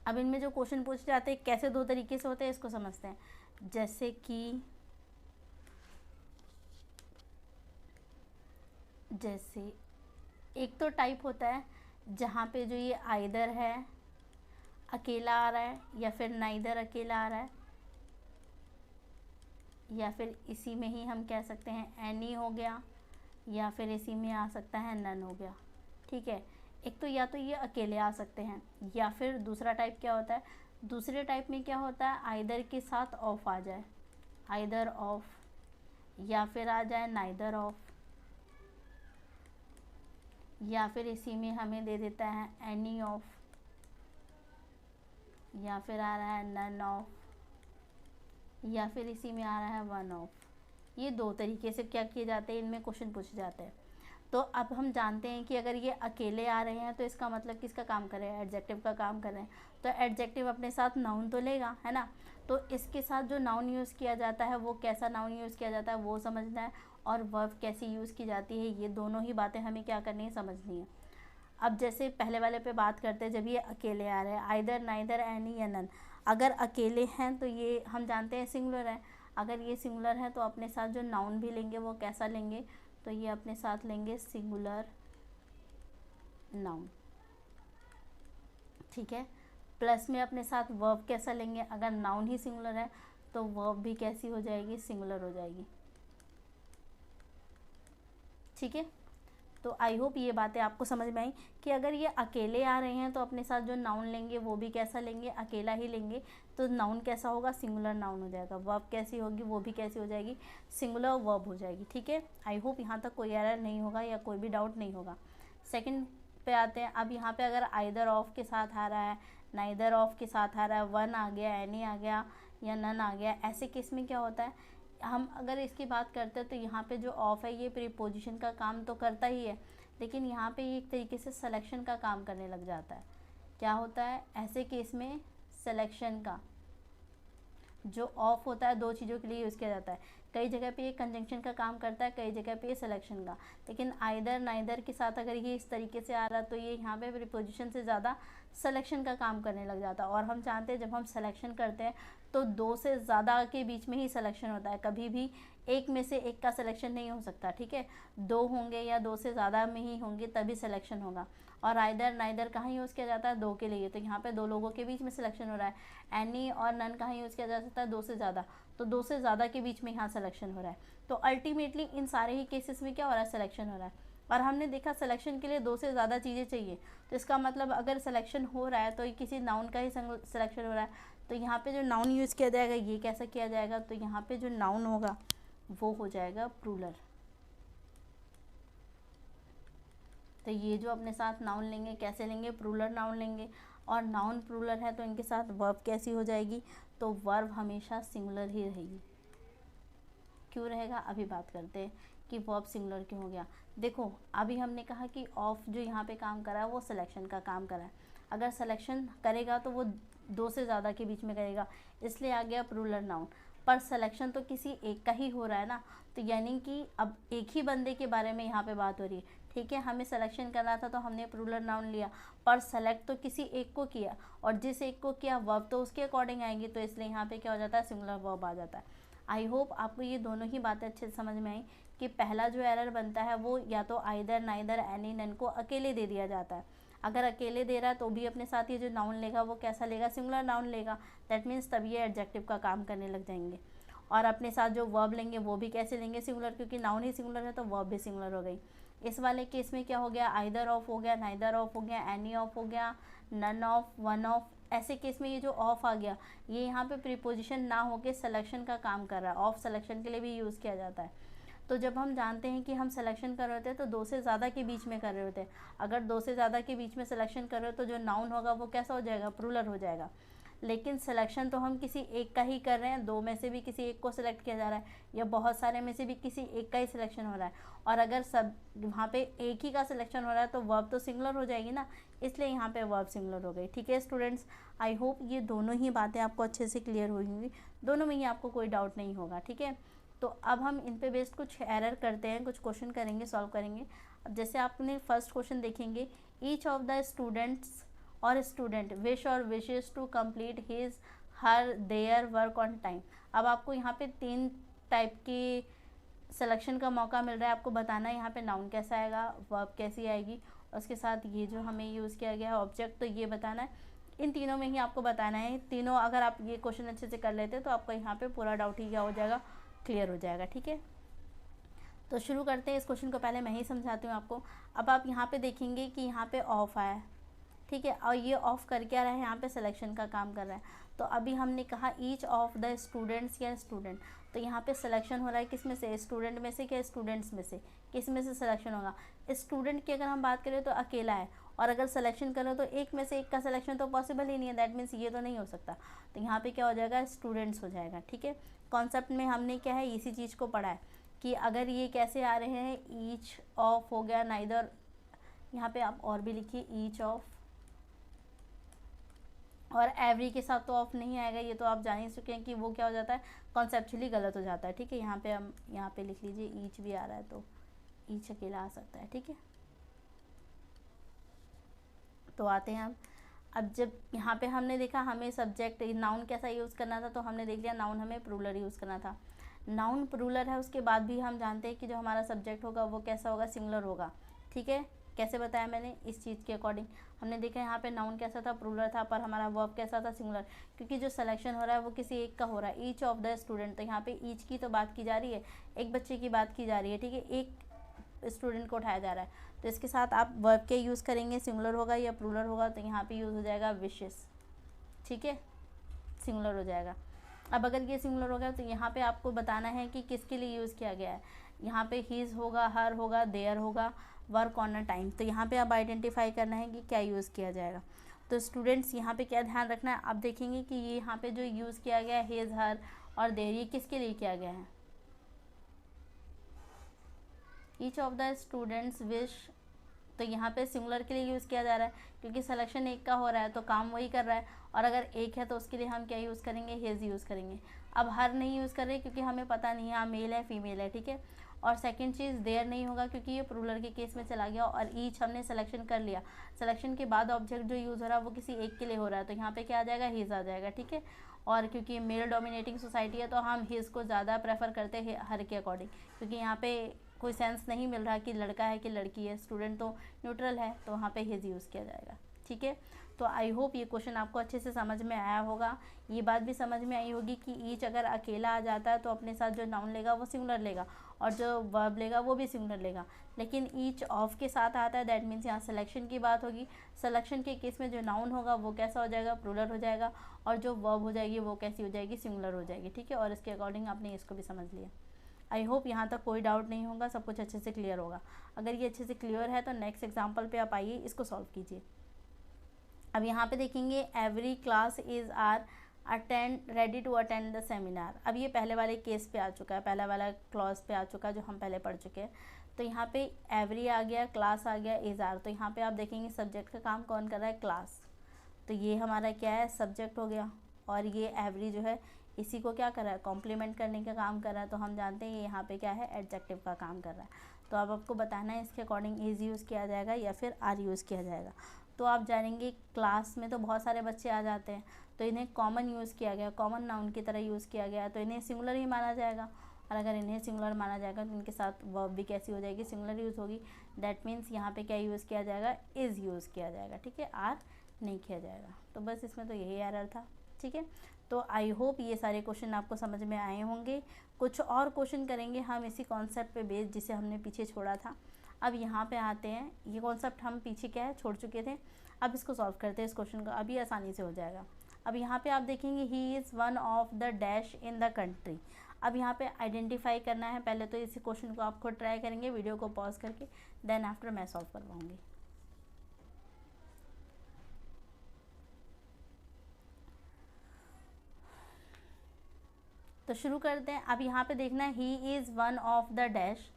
अब इनमें जो क्वेश्चन पूछे जाते हैं कैसे दो तरीके से होते हैं इसको समझते हैं। जैसे कि जैसे एक तो टाइप होता है जहाँ पे जो ये आइदर है अकेला आ रहा है, या फिर नाइदर अकेला आ रहा है, या फिर इसी में ही हम कह सकते हैं एनी हो गया, या फिर इसी में आ सकता है नन हो गया। ठीक है, एक तो या तो ये अकेले आ सकते हैं, या फिर दूसरा टाइप क्या होता है, दूसरे टाइप में क्या होता है आइदर के साथ ऑफ आ जाए, आइदर ऑफ, या फिर आ जाए नाइदर ऑफ, या फिर इसी में हमें दे देता है एनी ऑफ, या फिर आ रहा है नन ऑफ, या फिर इसी में आ रहा है वन ऑफ। ये दो तरीके से क्या किए जाते हैं, इनमें क्वेश्चन पूछे जाते हैं। तो अब हम जानते हैं कि अगर ये अकेले आ रहे हैं तो इसका मतलब किसका काम कर रहे हैं, एडजेक्टिव का काम कर रहे हैं। तो एडजेक्टिव अपने साथ नाउन तो लेगा, है ना। तो इसके साथ जो नाउन यूज़ किया जाता है वो कैसा नाउन यूज़ किया जाता है वो समझना है, और वर्ब कैसी यूज़ की जाती है, ये दोनों ही बातें हमें क्या करनी है, समझनी है। अब जैसे पहले वाले पे बात करते हैं, जब ये अकेले आ रहे हैं आइदर नाइदर एनी या नन। अगर अकेले हैं तो ये हम जानते हैं सिंगुलर है। अगर ये सिंगुलर है तो अपने साथ जो नाउन भी लेंगे वो कैसा लेंगे, तो ये अपने साथ लेंगे सिंगुलर नाउन। ठीक है, प्लस में अपने साथ वर्ब कैसा लेंगे, अगर नाउन ही सिंगुलर है तो वर्ब भी कैसी हो जाएगी, सिंगुलर हो जाएगी। ठीक है, तो आई होप ये बातें आपको समझ में आई कि अगर ये अकेले आ रहे हैं तो अपने साथ जो नाउन लेंगे वो भी कैसा लेंगे, अकेला ही लेंगे। तो नाउन कैसा होगा, सिंगुलर नाउन हो जाएगा। वर्ब कैसी होगी, वो भी कैसी हो जाएगी, सिंगुलर वर्ब हो जाएगी। ठीक है, आई होप यहाँ तक कोई एरर नहीं होगा या कोई भी डाउट नहीं होगा। सेकंड पे आते हैं। अब यहाँ पे अगर आइदर ऑफ के साथ आ रहा है, नाइदर ऑफ के साथ आ रहा है, वन आ गया, एनी आ गया या नन आ गया, ऐसे केस में क्या होता है, हम अगर इसकी बात करते हैं तो यहाँ पे जो ऑफ है ये प्रीपोजिशन का काम तो करता ही है, लेकिन यहाँ पे ये एक तरीके से सिलेक्शन का काम करने लग जाता है। क्या होता है ऐसे केस में, सिलेक्शन का जो ऑफ होता है दो चीज़ों के लिए यूज़ किया जाता है। कई जगह पे ये कंजंक्शन का काम करता है, कई जगह पे ये सिलेक्शन का। लेकिन आइदर नाइदर के साथ अगर ये इस तरीके से आ रहा तो ये यहाँ पे प्रीपोजिशन से ज़्यादा सिलेक्शन का काम करने लग जाता है। और हम जानते हैं जब हम सिलेक्शन करते हैं तो दो से ज़्यादा के बीच में ही सिलेक्शन होता है, कभी भी एक में से एक का सिलेक्शन नहीं हो सकता। ठीक है, दो होंगे या दो से ज़्यादा में ही होंगे तभी सिलेक्शन होगा। और आइदर नाइदर कहाँ यूज़ किया जाता है, दो के लिए, तो यहाँ पे दो लोगों के बीच में सिलेक्शन हो रहा है। एनी और नन कहाँ यूज़ किया जा सकता है, दो से ज़्यादा, तो दो से ज़्यादा के बीच में यहाँ सिलेक्शन हो रहा है। तो अल्टीमेटली इन सारे ही केसेस में क्या हो रहा है, सिलेक्शन हो रहा है। और हमने देखा सिलेक्शन के लिए दो से ज़्यादा चीज़ें चाहिए, तो इसका मतलब अगर सिलेक्शन हो रहा है तो किसी नाउन का ही सिलेक्शन हो रहा है। तो यहाँ पे जो नाउन यूज़ किया जाएगा ये कैसा किया जाएगा, तो यहाँ पे जो नाउन होगा वो हो जाएगा प्लूरल। तो ये जो अपने साथ नाउन लेंगे कैसे लेंगे, प्लूरल नाउन लेंगे। और नाउन प्लूरल है तो इनके साथ वर्ब कैसी हो जाएगी, तो वर्ब हमेशा सिंगुलर ही रहेगी। क्यों रहेगा, अभी बात करते हैं कि वर्ब सिंगुलर क्यों हो गया। देखो अभी हमने कहा कि ऑफ जो यहाँ पे काम कर रहा है वो सिलेक्शन का काम कर रहा है। अगर सिलेक्शन करेगा तो वो दो से ज़्यादा के बीच में करेगा, इसलिए आ गया प्लूरल नाउन। पर सिलेक्शन तो किसी एक का ही हो रहा है ना, तो यानी कि अब एक ही बंदे के बारे में यहाँ पे बात हो रही है। ठीक है, हमें सिलेक्शन करना था तो हमने प्लूरल नाउन लिया, पर सेलेक्ट तो किसी एक को किया, और जिस एक को किया वर्ब तो उसके अकॉर्डिंग आएंगी, तो इसलिए यहाँ पे क्या हो जाता है, सिंगुलर वर्ब आ जाता है। आई होप आपको ये दोनों ही बातें अच्छे से समझ में आई कि पहला जो एरर बनता है वो या तो आइदर नाइदर एनी नन को अकेले दे दिया जाता है। अगर अकेले दे रहा है तो भी अपने साथ ये जो नाउन लेगा वो कैसा लेगा, सिंगुलर नाउन लेगा। दैट मीन्स तब ये एडजेक्टिव का काम करने लग जाएंगे। और अपने साथ जो वर्ब लेंगे वो भी कैसे लेंगे, सिंगुलर, क्योंकि नाउन ही सिंगुलर है तो वर्ब भी सिंगुलर हो गई। इस वाले केस में क्या हो गया, आइदर ऑफ हो गया, नाइदर ऑफ हो गया, एनी ऑफ हो गया, नन ऑफ, वन ऑफ। ऐसे केस में ये जो ऑफ आ गया ये यहाँ पे प्रीपोजिशन ना होके सिलेक्शन का काम कर रहा है। ऑफ सिलेक्शन के लिए भी यूज़ किया जाता है। तो जब हम जानते हैं कि हम सिलेक्शन कर रहे होते हैं तो दो से ज़्यादा के बीच में कर रहे होते हैं। अगर दो से ज़्यादा के बीच में सिलेक्शन कर रहे हो तो जो नाउन होगा वो कैसा हो जाएगा, प्लूरल हो जाएगा। लेकिन सिलेक्शन तो हम किसी एक का ही कर रहे हैं, दो में से भी किसी एक को सिलेक्ट किया जा रहा है, या बहुत सारे में से भी किसी एक का ही सिलेक्शन हो रहा है। और अगर सब वहाँ पे एक ही का सिलेक्शन हो रहा है तो वर्ब तो सिंगुलर हो जाएगी ना, इसलिए यहाँ पे वर्ब सिंगुलर हो गई। ठीक है स्टूडेंट्स, आई होप ये दोनों ही बातें आपको अच्छे से क्लियर हुई होंगी, दोनों में ही आपको कोई डाउट नहीं होगा। ठीक है, तो अब हम इन पे बेस्ड कुछ एरर करते हैं, कुछ क्वेश्चन करेंगे, सॉल्व करेंगे। अब जैसे आपने फर्स्ट क्वेश्चन देखेंगे, each of the students or student wish or wishes to complete his her their work on time. अब आपको यहाँ पे तीन टाइप की सिलेक्शन का मौका मिल रहा है, आपको बताना है यहाँ पे नाउन कैसा आएगा, वर्ब कैसी आएगी, उसके साथ ये जो हमें यूज़ किया गया है ऑब्जेक्ट, तो ये बताना है। इन तीनों में ही आपको बताना है। तीनों अगर आप ये क्वेश्चन अच्छे से कर लेते तो आपका यहाँ पे पूरा डाउट ही क्या हो जाएगा, क्लियर हो जाएगा। ठीक है, तो शुरू करते हैं। इस क्वेश्चन को पहले मैं ही समझाती हूँ आपको। अब आप यहाँ पे देखेंगे कि यहाँ पे ऑफ आया, ठीक है, और ये ऑफ कर क्या रहा है, यहाँ पे सिलेक्शन का काम कर रहा है। तो अभी हमने कहा ईच ऑफ द स्टूडेंट्स या स्टूडेंट, तो यहाँ पे सिलेक्शन हो रहा है किस में से, स्टूडेंट में से क्या स्टूडेंट्स में से, किस में से सिलेक्शन होगा। स्टूडेंट की अगर हम बात करें तो अकेला है, और अगर सिलेक्शन करें तो एक में से एक का सिलेक्शन तो पॉसिबल ही नहीं है, दैट मीन्स ये तो नहीं हो सकता। तो यहाँ पे क्या हो जाएगा, स्टूडेंट्स हो जाएगा। ठीक है, कॉन्सेप्ट में हमने क्या है, इसी चीज़ को पढ़ा है कि अगर ये कैसे आ रहे हैं, ईच ऑफ हो गया, नाइदर, यहाँ पे आप और भी लिखिए ईच ऑफ, और एवरी के साथ तो ऑफ नहीं आएगा, ये तो आप जान ही चुके हैं कि वो क्या हो जाता है, कॉन्सेप्चुअली गलत हो जाता है। ठीक है, यहाँ पे हम यहाँ पे लिख लीजिए ईच भी आ रहा है तो ईच अकेला आ सकता है। ठीक है, तो आते हैं हम। अब जब यहाँ पे हमने देखा हमें सब्जेक्ट नाउन कैसा यूज़ करना था, तो हमने देख लिया नाउन हमें प्लूरल यूज़ करना था। नाउन प्लूरल है, उसके बाद भी हम जानते हैं कि जो हमारा सब्जेक्ट होगा वो कैसा होगा, सिंगुलर होगा। ठीक है, कैसे बताया मैंने, इस चीज़ के अकॉर्डिंग हमने देखा यहाँ पे नाउन कैसा था, प्लूरल था, पर हमारा वर्ब कैसा था, सिंगुलर, क्योंकि जो सिलेक्शन हो रहा है वो किसी एक का हो रहा है, ईच ऑफ द स्टूडेंट। तो यहाँ पे ईच की तो बात की जा रही है, एक बच्चे की बात की जा रही है। ठीक है, एक स्टूडेंट को उठाया जा रहा है, तो इसके साथ आप वर्ब के यूज़ करेंगे, सिंगुलर होगा या प्लूरल होगा, तो यहाँ पे यूज़ हो जाएगा विशेस। ठीक है, सिंगुलर हो जाएगा। अब अगर ये सिंगुलर हो गया तो यहाँ पे आपको बताना है कि किसके लिए यूज़ किया गया है। यहाँ पे हीज़ होगा, हर होगा, देयर होगा, वर्क ऑन अ टाइम, तो यहाँ पे आप आइडेंटिफाई करना है कि क्या यूज़ किया जाएगा। तो स्टूडेंट्स यहाँ पे क्या ध्यान रखना है, आप देखेंगे कि ये यहाँ पे जो यूज़ किया गया है हीज़, हर और देयर, ये किसके लिए किया गया है, each of the students wish, तो यहाँ पे सिंगुलर के लिए यूज़ किया जा रहा है क्योंकि सिलेक्शन एक का हो रहा है तो काम वही कर रहा है, और अगर एक है तो उसके लिए हम क्या यूज़ करेंगे, हिज यूज़ करेंगे। अब हर नहीं यूज़ कर रहे क्योंकि हमें पता नहीं है हाँ मेल है फीमेल है। ठीक है, और सेकंड चीज़ देयर नहीं होगा क्योंकि ये प्लूरल के केस में चला गया, और ईच हमने सिलेक्शन कर लिया, सिलेक्शन के बाद ऑब्जेक्ट जो यूज़ हो रहा है वो किसी एक के लिए हो रहा है, तो यहाँ पे क्या आ जाएगा, हिज आ जाएगा। ठीक है, और क्योंकि मेल डोमिनेटिंग सोसाइटी है तो हम हिज को ज़्यादा प्रेफर करते हैं हर के अकॉर्डिंग, क्योंकि यहाँ पे कोई सेंस नहीं मिल रहा कि लड़का है कि लड़की है, स्टूडेंट तो न्यूट्रल है, तो वहाँ पे हिज यूज़ किया जाएगा। ठीक है, तो आई होप ये क्वेश्चन आपको अच्छे से समझ में आया होगा। ये बात भी समझ में आई होगी कि ईच अगर अकेला आ जाता है तो अपने साथ जो नाउन लेगा वो सिंगुलर लेगा, और जो वर्ब लेगा वो भी सिंगुलर लेगा। लेकिन ईच ऑफ के साथ आता है, दैट मीन्स यहाँ सिलेक्शन की बात होगी। सिलेक्शन के केस में जो नाउन होगा वो कैसा हो जाएगा, प्लूरल हो जाएगा, और जो वर्ब हो जाएगी वो कैसी हो जाएगी, सिंगुलर हो जाएगी। ठीक है, और इसके अकॉर्डिंग आपने इसको भी समझ लिया। आई होप यहाँ तक कोई डाउट नहीं होगा, सब कुछ अच्छे से क्लियर होगा। अगर ये अच्छे से क्लियर है तो नेक्स्ट एग्जाम्पल पे आप आइए, इसको सॉल्व कीजिए। अब यहाँ पे देखेंगे every class is are attend ready to attend the seminar. अब ये पहले वाले केस पे आ चुका है, पहला वाला क्लॉज पे आ चुका है जो हम पहले पढ़ चुके हैं। तो यहाँ पे एवरी आ गया, क्लास आ गया, इज़ आर, तो यहाँ पे आप देखेंगे सब्जेक्ट का काम कौन कर रहा है, क्लास, तो ये हमारा क्या है, सब्जेक्ट हो गया, और ये एवरी जो है इसी को क्या कर रहा है, कॉम्प्लीमेंट करने का काम कर रहा है, तो हम जानते हैं ये यहाँ पे क्या है, एडजेक्टिव का काम कर रहा है। तो अब आपको बताना है इसके अकॉर्डिंग इज़ यूज़ किया जाएगा या फिर आर यूज़ किया जाएगा। तो आप जानेंगे क्लास में तो बहुत सारे बच्चे आ जाते हैं, तो इन्हें कॉमन यूज़ किया गया, कॉमन नाउन की तरह यूज़ किया गया, तो इन्हें सिंगुलर ही माना जाएगा। और अगर इन्हें सिंगुलर माना जाएगा तो इनके साथ वर्ब भी कैसी हो जाएगी, सिंगुलर यूज़ होगी। दैट मीन्स यहाँ पे क्या यूज़ किया जाएगा, इज़ यूज़ किया जाएगा। ठीक है, आर नहीं किया जाएगा। तो बस इसमें तो यही एरर था। ठीक है, तो आई होप ये सारे क्वेश्चन आपको समझ में आए होंगे। कुछ और क्वेश्चन करेंगे हम इसी कॉन्सेप्ट पे बेस्ड जिसे हमने पीछे छोड़ा था। अब यहाँ पे आते हैं, ये कॉन्सेप्ट हम पीछे क्या है छोड़ चुके थे, अब इसको सॉल्व करते हैं इस क्वेश्चन को, अभी आसानी से हो जाएगा। अब यहाँ पे आप देखेंगे he is one of the dash in the country. अब यहाँ पे आइडेंटिफाई करना है, पहले तो इसी क्वेश्चन को आप खुद ट्राई करेंगे वीडियो को पॉज करके, देन आफ्टर मैं सॉल्व करवाऊँगी। तो शुरू करते हैं। अब यहाँ पे देखना है he is one of the dash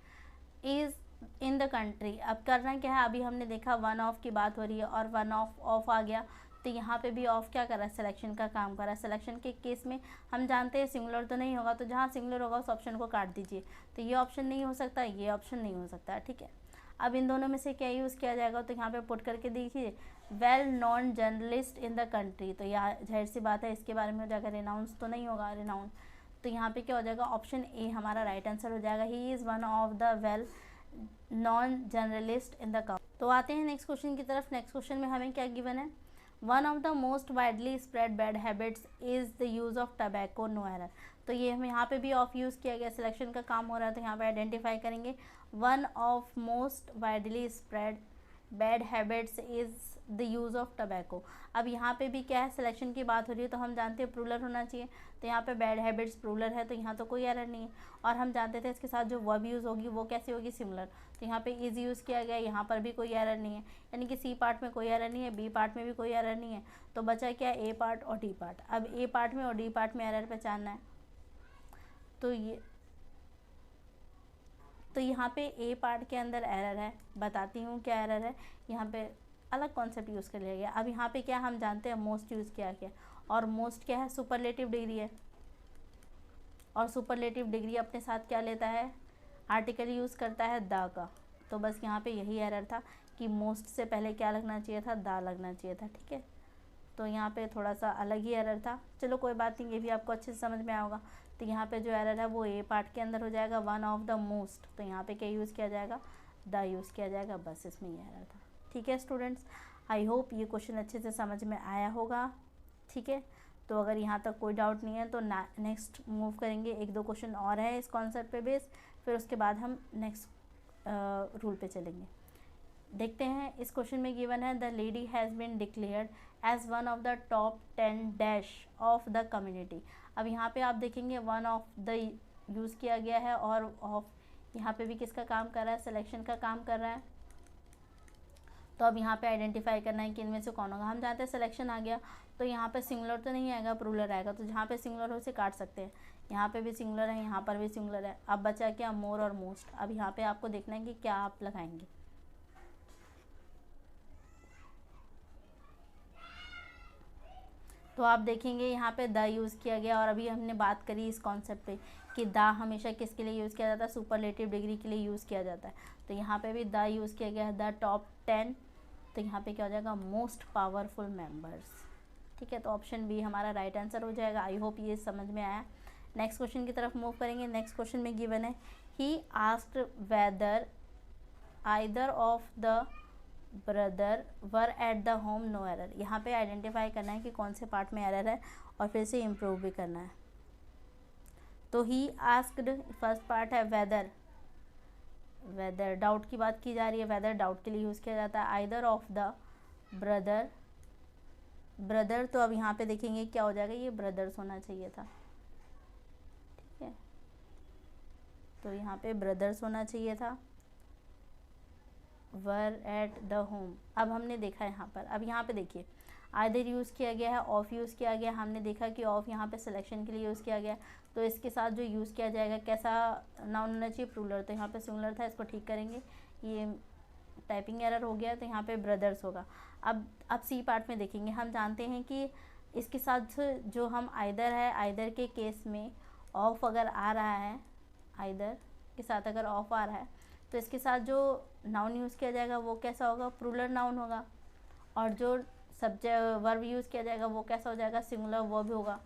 is in the country. अब करना क्या है, अभी हमने देखा वन ऑफ की बात हो रही है और वन ऑफ आ गया, तो यहाँ पे भी ऑफ क्या कर रहा है, सिलेक्शन का काम कर रहा है। सिलेक्शन के केस में हम जानते हैं सिंगुलर तो नहीं होगा, तो जहाँ सिंगुलर होगा उस ऑप्शन को काट दीजिए। तो ये ऑप्शन नहीं हो सकता, ये ऑप्शन नहीं हो सकता। ठीक है, अब इन दोनों में से क्या यूज़ किया जाएगा, तो यहाँ पे पुट करके देखिए well non journalist in the country. तो यह जाहिर सी बात है इसके बारे में हो जाएगा, रिनाउंस तो नहीं होगा, रिनाउंस तो यहाँ पे क्या हो जाएगा, ऑप्शन ए हमारा राइट आंसर हो जाएगा। He is one of the well non generalist in the cow. तो आते हैं नेक्स्ट क्वेश्चन की तरफ। नेक्स्ट क्वेश्चन में हमें क्या गिवन है, one of the most widely spread bad habits is the use of tobacco, no error. तो ये हमें यहाँ पे भी ऑफ यूज़ किया गया, सिलेक्शन का काम हो रहा है, तो यहाँ पे आइडेंटिफाई करेंगे one of most widely spread bad habits is the use of tobacco. अब यहाँ पे भी क्या है, सिलेक्शन की बात हो रही है, तो हम जानते हैं प्लूरल होना चाहिए, तो यहाँ पे बैड हैबिट्स प्लूरल है, तो यहाँ तो कोई एरर नहीं है। और हम जानते थे इसके साथ जो वर्ब यूज़ होगी वो कैसी होगी, सिमिलर, तो यहाँ पे इज़ यूज़ किया गया, यहाँ पर भी कोई एरर नहीं है, यानी कि सी पार्ट में कोई एरर नहीं है, बी पार्ट में भी कोई एरर नहीं है। तो बचा क्या, ए पार्ट और डी पार्ट। अब ए पार्ट में और डी पार्ट में एरर पहचानना है, तो यहाँ पे ए पार्ट के अंदर एरर है, बताती हूँ क्या एरर है। यहाँ पे अलग कॉन्सेप्ट यूज़ कर लिया गया। अब यहाँ पे क्या हम जानते हैं, मोस्ट यूज़ किया गया, और मोस्ट क्या है, सुपरलेटिव डिग्री है, और सुपरलेटिव डिग्री अपने साथ क्या लेता है, आर्टिकल यूज़ करता है द का। तो बस यहाँ पे यही एरर था कि मोस्ट से पहले क्या लगना चाहिए था, द लगना चाहिए था, ठीक है। तो यहाँ पे थोड़ा सा अलग ही एरर था, चलो कोई बात नहीं, ये भी आपको अच्छे से समझ में आएगा। तो यहाँ पे जो एरर है वो ए पार्ट के अंदर हो जाएगा, वन ऑफ द मोस्ट, तो यहाँ पे क्या यूज़ किया जाएगा, द यूज़ किया जाएगा, बस इसमें ये एरर था। ठीक है स्टूडेंट्स, आई होप ये क्वेश्चन अच्छे से समझ में आया होगा, ठीक है। तो अगर यहाँ तक कोई डाउट नहीं है तो नेक्स्ट मूव करेंगे, एक दो क्वेश्चन और है इस कॉन्सेप्ट पे बेस, फिर उसके बाद हम नेक्स्ट रूल पे चलेंगे। देखते हैं, इस क्वेश्चन में गिवन है the lady has been declared as one of the top 10 dash of the community. अब यहाँ पे आप देखेंगे वन ऑफ द यूज़ किया गया है, और ऑफ यहाँ पे भी किसका काम कर रहा है, सिलेक्शन का काम कर रहा है। तो अब यहाँ पे आइडेंटिफाई करना है कि इनमें से कौन होगा। हम जानते हैं सिलेक्शन आ गया, तो यहाँ पे सिंगुलर तो नहीं आएगा, प्लूरल आएगा, तो जहाँ पे सिंगुलर हो उसे काट सकते हैं। यहाँ पे भी सिंगुलर है, यहाँ पर भी सिंगुलर है। अब बचा क्या, मोर और मोस्ट। अब यहाँ पे आपको देखना है कि क्या आप लगाएंगे। तो आप देखेंगे यहाँ पे द यूज़ किया गया, और अभी हमने बात करी इस कॉन्सेप्ट पे कि द हमेशा किसके लिए यूज़ किया जाता है, सुपरलेटिव डिग्री के लिए यूज़ किया जाता है। तो यहाँ पे भी द यूज़ किया गया है, द टॉप 10, तो यहाँ पे क्या हो जाएगा, मोस्ट पावरफुल मेंबर्स, ठीक है। तो ऑप्शन बी हमारा राइट आंसर हो जाएगा। आई होप ये समझ में आया। नेक्स्ट क्वेश्चन की तरफ मूव करेंगे। नेक्स्ट क्वेश्चन में गिवन है he asked whether either of the brother were at the home, no error. यहाँ पे आइडेंटिफाई करना है कि कौन से पार्ट में एरर है, और फिर से इम्प्रूव भी करना है। तो ही आस्क्ड, फर्स्ट पार्ट है वेदर, वेदर डाउट की बात की जा रही है, वेदर डाउट के लिए यूज़ किया जाता है। Either of the brother, brother, तो अब यहाँ पे देखेंगे क्या हो जाएगा, ये ब्रदर्स होना चाहिए था, ठीक है। तो यहाँ पे ब्रदर्स होना चाहिए था, वर एट द होम। अब हमने देखा यहाँ पर, अब यहाँ पे देखिए आइदर यूज़ किया गया है, ऑफ यूज़ किया गया। हमने देखा कि ऑफ यहाँ पे सिलेक्शन के लिए यूज़ किया गया, तो इसके साथ जो यूज़ किया जाएगा कैसा नाउन होना चाहिए, प्लूरल। तो यहाँ पे सिंगुलर था, इसको ठीक करेंगे, ये टाइपिंग एरर हो गया, तो यहाँ पे ब्रदर्स होगा। अब सी पार्ट में देखेंगे, हम जानते हैं कि इसके साथ जो हम आइदर है, आइदर के केस में ऑफ अगर आ रहा है, आइदर के साथ अगर ऑफ आ रहा है, तो इसके साथ जो नाउन यूज़ किया जाएगा वो कैसा होगा, प्लूरल नाउन होगा। और जो सब्जेक्ट वर्ब यूज़ किया जाएगा वो कैसा हो जाएगा, सिंगुलर वर्ब होगा।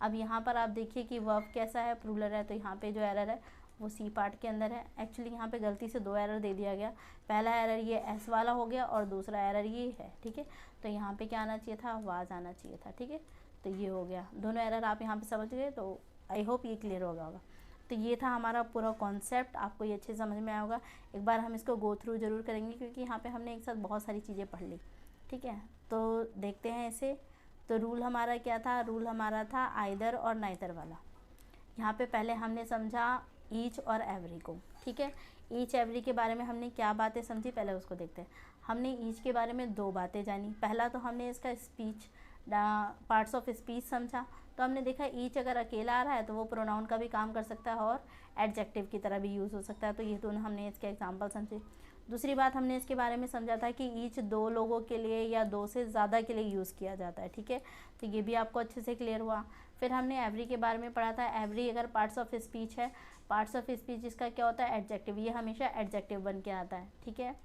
अब यहाँ पर आप देखिए कि वर्ब कैसा है, प्लूरल है, तो यहाँ पे जो एरर है वो सी पार्ट के अंदर है। एक्चुअली यहाँ पे गलती से दो एरर दे दिया गया, पहला एरर ये एस वाला हो गया, और दूसरा एरर ये है, ठीक है। तो यहाँ पे क्या आना चाहिए था, वाज आना चाहिए था, ठीक है। तो ये हो गया, दोनों एरर आप यहाँ पे समझ गए, तो आई होप ये क्लियर हो गया होगा। तो ये था हमारा पूरा कॉन्सेप्ट, आपको ये अच्छे समझ में आया होगा। एक बार हम इसको गो थ्रू ज़रूर करेंगे, क्योंकि यहाँ पे हमने एक साथ बहुत सारी चीज़ें पढ़ ली, ठीक है। तो देखते हैं इसे। तो रूल हमारा क्या था, रूल हमारा था आइदर और नाइदर वाला। यहाँ पे पहले हमने समझा ईच और एवरी को, ठीक है। ईच एवरी के बारे में हमने क्या बातें समझी, पहले उसको देखते हैं। हमने ईच के बारे में दो बातें जानी। पहला तो हमने इसका स्पीच, पार्ट्स ऑफ स्पीच समझा। तो हमने देखा ईच अगर अकेला आ रहा है तो वो प्रोनाउन का भी काम कर सकता है, और एडजेक्टिव की तरह भी यूज़ हो सकता है। तो ये दोनों हमने इसके एग्जाम्पल समझे। दूसरी बात हमने इसके बारे में समझा था कि ईच दो लोगों के लिए या दो से ज़्यादा के लिए यूज़ किया जाता है, ठीक है। तो ये भी आपको अच्छे से क्लियर हुआ। फिर हमने एवरी के बारे में पढ़ा था। एवरी अगर पार्ट्स ऑफ स्पीच है, पार्ट्स ऑफ स्पीच इसका क्या होता है, एडजेक्टिव, ये हमेशा एडजेक्टिव बन के आता है, ठीक है।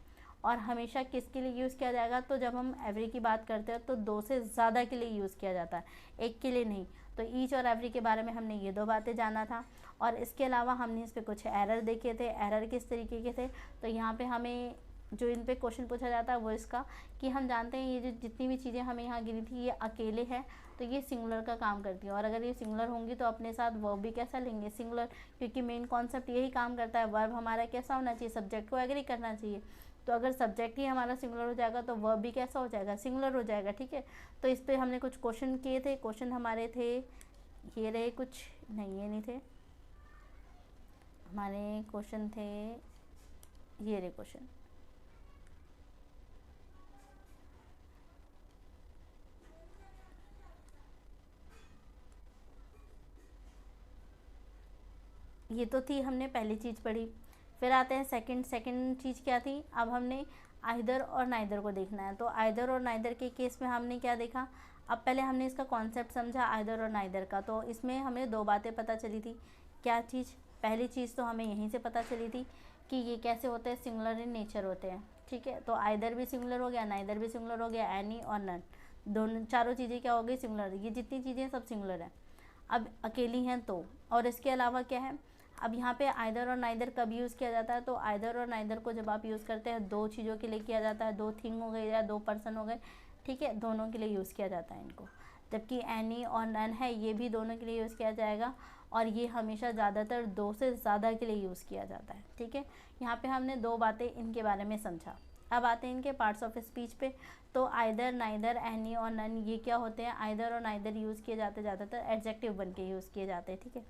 और हमेशा किसके लिए यूज़ किया जाएगा, तो जब हम एवरी की बात करते हैं तो 2 से ज़्यादा के लिए यूज़ किया जाता है, एक के लिए नहीं। तो ईच और एवरी के बारे में हमने ये 2 बातें जाना था। और इसके अलावा हमने इस पर कुछ एरर देखे थे। एरर किस तरीके के थे, तो यहाँ पे हमें जो इन पे क्वेश्चन पूछा जाता है वो इसका कि हम जानते हैं ये जो जितनी भी चीज़ें हमें यहाँ गिनी थी ये अकेले है, तो ये सिंगुलर का काम करती है। और अगर ये सिंगुलर होंगी तो अपने साथ वर्ब भी कैसा लेंगे, सिंगुलर, क्योंकि मेन कॉन्सेप्ट यही काम करता है। वर्ब हमारा कैसा होना चाहिए, सब्जेक्ट को एग्री करना चाहिए। तो अगर सब्जेक्ट ही हमारा सिंगुलर हो जाएगा तो वर्ब भी कैसा हो जाएगा, सिंगुलर हो जाएगा। ठीक है, तो इस पर हमने कुछ क्वेश्चन किए थे। क्वेश्चन हमारे थे ये रहे, कुछ नहीं ये नहीं थे हमारे क्वेश्चन, थे ये रहे क्वेश्चन। ये तो थी, हमने पहली चीज़ पढ़ी। फिर आते हैं सेकंड चीज़ क्या थी, अब हमने आइदर और नाइदर को देखना है। तो आइदर और नाइदर के केस में हमने क्या देखा, अब पहले हमने इसका कॉन्सेप्ट समझा आइदर और नाइदर का। तो इसमें हमें 2 बातें पता चली थी। क्या चीज़, पहली चीज़ तो हमें यहीं से पता चली थी कि ये कैसे होते हैं, सिंगुलर इन नेचर होते हैं। ठीक है, तो आइदर भी सिंगुलर हो गया, नाइदर भी सिंगुलर हो गया, एनी और नन, दोनों चारों चीज़ें क्या हो गई, सिंगुलर। ये जितनी चीज़ें सब सिंगुलर हैं। अब अकेली हैं तो, और इसके अलावा क्या है, अब यहाँ पे आइदर और नाइदर कब यूज़ किया जाता है, तो आइदर और नाइदर को जब आप यूज़ करते हैं 2 चीज़ों के लिए किया जाता है, 2 थिंग हो गए या 2 पर्सन हो गए। ठीक है, दोनों के लिए यूज़ किया जाता है इनको। जबकि एनी और नन है ये भी दोनों के लिए यूज़ किया जाएगा, और ये हमेशा ज़्यादातर 2 से ज़्यादा के लिए यूज़ किया जाता है। ठीक है, यहाँ पे हमने 2 बातें इनके बारे में समझा। अब आते हैं इनके पार्ट्स ऑफ स्पीच पे। तो आइदर, नाइदर, एनी और नन ये क्या होते हैं, आइदर और नाइदर यूज़ किए जाते ज़्यादातर एडजेक्टिव बन के यूज़ किए जाते हैं। ठीक है,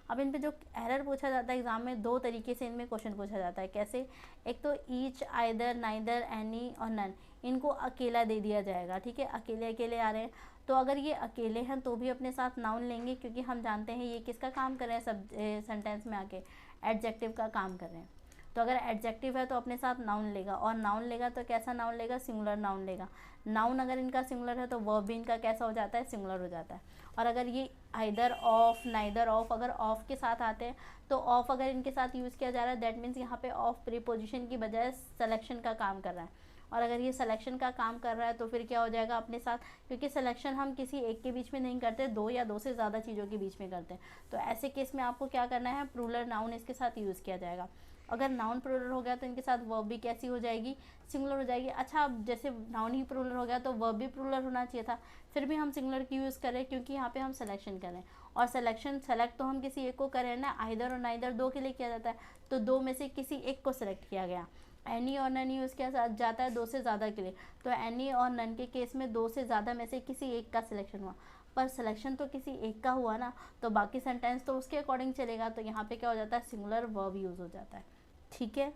अब इन पे जो एरर पूछा जाता है एग्ज़ाम में, 2 तरीके से इनमें क्वेश्चन पूछा जाता है। कैसे, एक तो ईच, आइदर, नाइदर, एनी और नन, इनको अकेला दे दिया जाएगा। ठीक है, अकेले अकेले आ रहे हैं, तो अगर ये अकेले हैं तो भी अपने साथ नाउन लेंगे, क्योंकि हम जानते हैं ये किसका काम कर रहे हैं, सब सेंटेंस में आके एडजेक्टिव का काम कर रहे हैं। तो अगर एडजेक्टिव है तो अपने साथ नाउन लेगा, और नाउन लेगा तो कैसा नाउन लेगा, सिंगुलर नाउन लेगा। नाउन अगर इनका सिंगुलर है तो वर्ब भी इनका कैसा हो जाता है, सिंगुलर हो जाता है। और अगर ये आइदर ऑफ, नाइदर ऑफ, अगर ऑफ के साथ आते हैं तो ऑफ अगर इनके साथ यूज़ किया जा रहा है, दैट मीन्स यहाँ पे ऑफ प्रीपोजिशन की बजाय सिलेक्शन का काम कर रहा है। और अगर ये सिलेक्शन का काम कर रहा है तो फिर क्या हो जाएगा अपने साथ, क्योंकि सिलेक्शन हम किसी एक के बीच में नहीं करते, 2 या 2 से ज़्यादा चीज़ों के बीच में करते हैं। तो ऐसे केस में आपको क्या करना है, प्लूरल नाउन इसके साथ यूज़ किया जाएगा। अगर नाउन प्लूरल हो गया तो इनके साथ वर्ब भी कैसी हो जाएगी, सिंगुलर हो जाएगी। अच्छा, अब जैसे नाउन ही प्लूरल हो गया तो वर्ब भी प्लूरल होना चाहिए था, फिर भी हम सिंगुलर की यूज़ करें क्योंकि यहाँ पे हम सिलेक्शन करें। और सेलेक्ट तो हम किसी एक को करें ना, आइदर और नाइदर 2 के लिए किया जाता है, तो 2 में से किसी एक को सेलेक्ट किया गया। एनी और नन यूज़ किया जाता है 2 से ज़्यादा के लिए, तो एनी और नन के केस में 2 से ज़्यादा में से किसी एक का सिलेक्शन हुआ, पर सिलेक्शन तो किसी एक का हुआ ना, तो बाकी सेंटेंस तो उसके अकॉर्डिंग चलेगा। तो यहाँ पे क्या हो जाता है, सिंगुलर वर्ब यूज़ हो जाता है। ठीक है,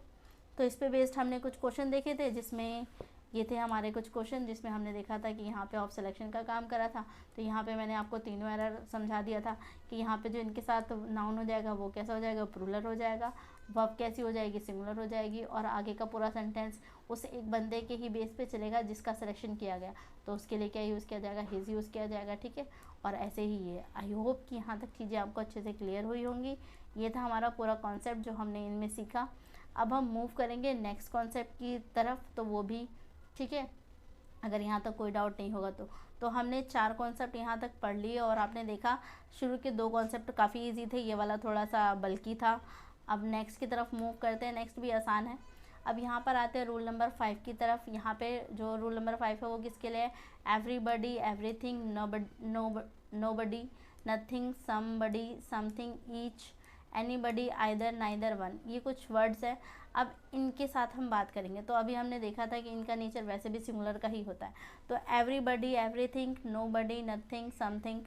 तो इस पे बेस्ड हमने कुछ क्वेश्चन देखे थे, जिसमें ये थे हमारे कुछ क्वेश्चन, जिसमें हमने देखा था कि यहाँ पे ऑफ सिलेक्शन का काम करा था। तो यहाँ पे मैंने आपको तीनों एरर समझा दिया था कि यहाँ पे जो इनके साथ नाउन हो जाएगा वो कैसा हो जाएगा, प्लूरल हो जाएगा। वर्ब कैसी हो जाएगी, सिंगुलर हो जाएगी। और आगे का पूरा सेंटेंस उस एक बंदे के ही बेस पे चलेगा जिसका सिलेक्शन किया गया, तो उसके लिए क्या यूज़ किया जाएगा, हिज यूज़ किया जाएगा। ठीक है, और ऐसे ही ये, आई होप कि यहाँ तक चीज़ें आपको अच्छे से क्लियर हुई होंगी। ये था हमारा पूरा कॉन्सेप्ट जो हमने इनमें सीखा। अब हम मूव करेंगे नेक्स्ट कॉन्सेप्ट की तरफ, तो वो भी ठीक है, अगर यहाँ तक कोई डाउट नहीं होगा तो हमने 4 कॉन्सेप्ट यहाँ तक पढ़ लिए। और आपने देखा शुरू के 2 कॉन्सेप्ट काफ़ी इजी थे, ये वाला थोड़ा सा बल्कि था। अब नेक्स्ट की तरफ मूव करते हैं, नेक्स्ट भी आसान है। अब यहाँ पर आते हैं रूल नंबर 5 की तरफ। यहाँ पे जो रूल नंबर 5 है वो किसके लिए है, everybody, everything, nobody, nothing, somebody, something, each, anybody, either, neither, one, ये कुछ वर्ड्स है। अब इनके साथ हम बात करेंगे। तो अभी हमने देखा था कि इनका नेचर वैसे भी सिंगुलर का ही होता है। तो everybody, everything, nobody, nothing, something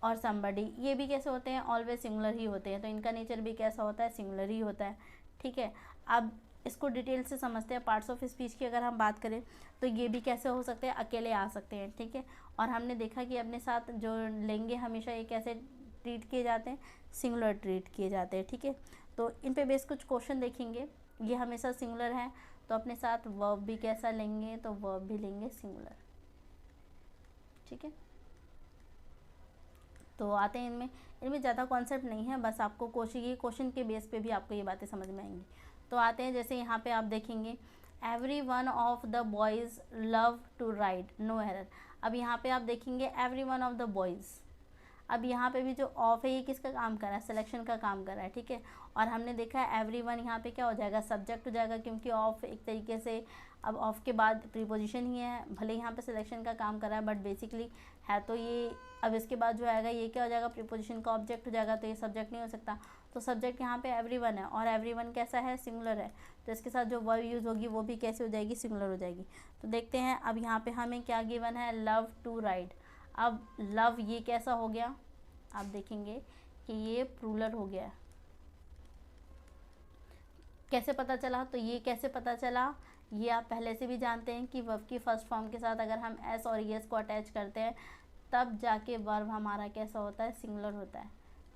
और समबडी, ये भी कैसे होते हैं, ऑलवेज सिंगुलर ही होते हैं। तो इनका नेचर भी कैसा होता है, सिंगुलर ही होता है। ठीक है, अब इसको डिटेल से समझते हैं। पार्ट्स ऑफ स्पीच की अगर हम बात करें तो ये भी कैसे हो सकते हैं, अकेले आ सकते हैं। ठीक है, और हमने देखा कि अपने साथ जो लेंगे हमेशा ये कैसे ट्रीट किए जाते हैं, सिंगुलर ट्रीट किए जाते हैं। ठीक है, तो इन पे बेस कुछ क्वेश्चन देखेंगे। ये हमेशा सिंगुलर है, तो अपने साथ वर्ब भी कैसा लेंगे, तो वर्ब भी लेंगे सिंगुलर। ठीक है, तो आते हैं इनमें ज़्यादा कॉन्सेप्ट नहीं है, बस आपको क्वेश्चन के बेस पे भी आपको ये बातें समझ में आएंगी। तो आते हैं, जैसे यहाँ पे आप देखेंगे every one of the boys love to ride, no error. अब यहाँ पे आप देखेंगे every one of the boys, अब यहाँ पे भी जो ऑफ है ये किसका काम कर रहा है, सिलेक्शन का काम कर रहा है, ठीक है। और हमने देखा है एवरी वन यहाँ पे क्या हो जाएगा, सब्जेक्ट हो जाएगा, क्योंकि ऑफ एक तरीके से अब ऑफ के बाद प्रीपोजिशन ही है, भले यहाँ पे सिलेक्शन का काम कर रहा है बट बेसिकली है तो ये। अब इसके बाद जो आएगा ये क्या हो जाएगा, प्रीपोजिशन का ऑब्जेक्ट हो जाएगा, तो ये सब्जेक्ट नहीं हो सकता। तो सब्जेक्ट यहाँ पे एवरी वन है, और एवरी वन कैसा है, सिंगुलर है, तो इसके साथ जो वर्ब यूज़ होगी वो भी कैसे हो जाएगी, सिंगुलर हो जाएगी। तो देखते हैं अब यहाँ पे हमें क्या गिवन है, लव टू राइड। अब लव ये कैसा हो गया, आप देखेंगे कि ये प्लूरल हो गया। कैसे पता चला, तो ये कैसे पता चला, ये आप पहले से भी जानते हैं कि वर्ब की फर्स्ट फॉर्म के साथ अगर हम एस और ईएस को अटैच करते हैं तब जाके वर्ब हमारा कैसा होता है, सिंगुलर होता है,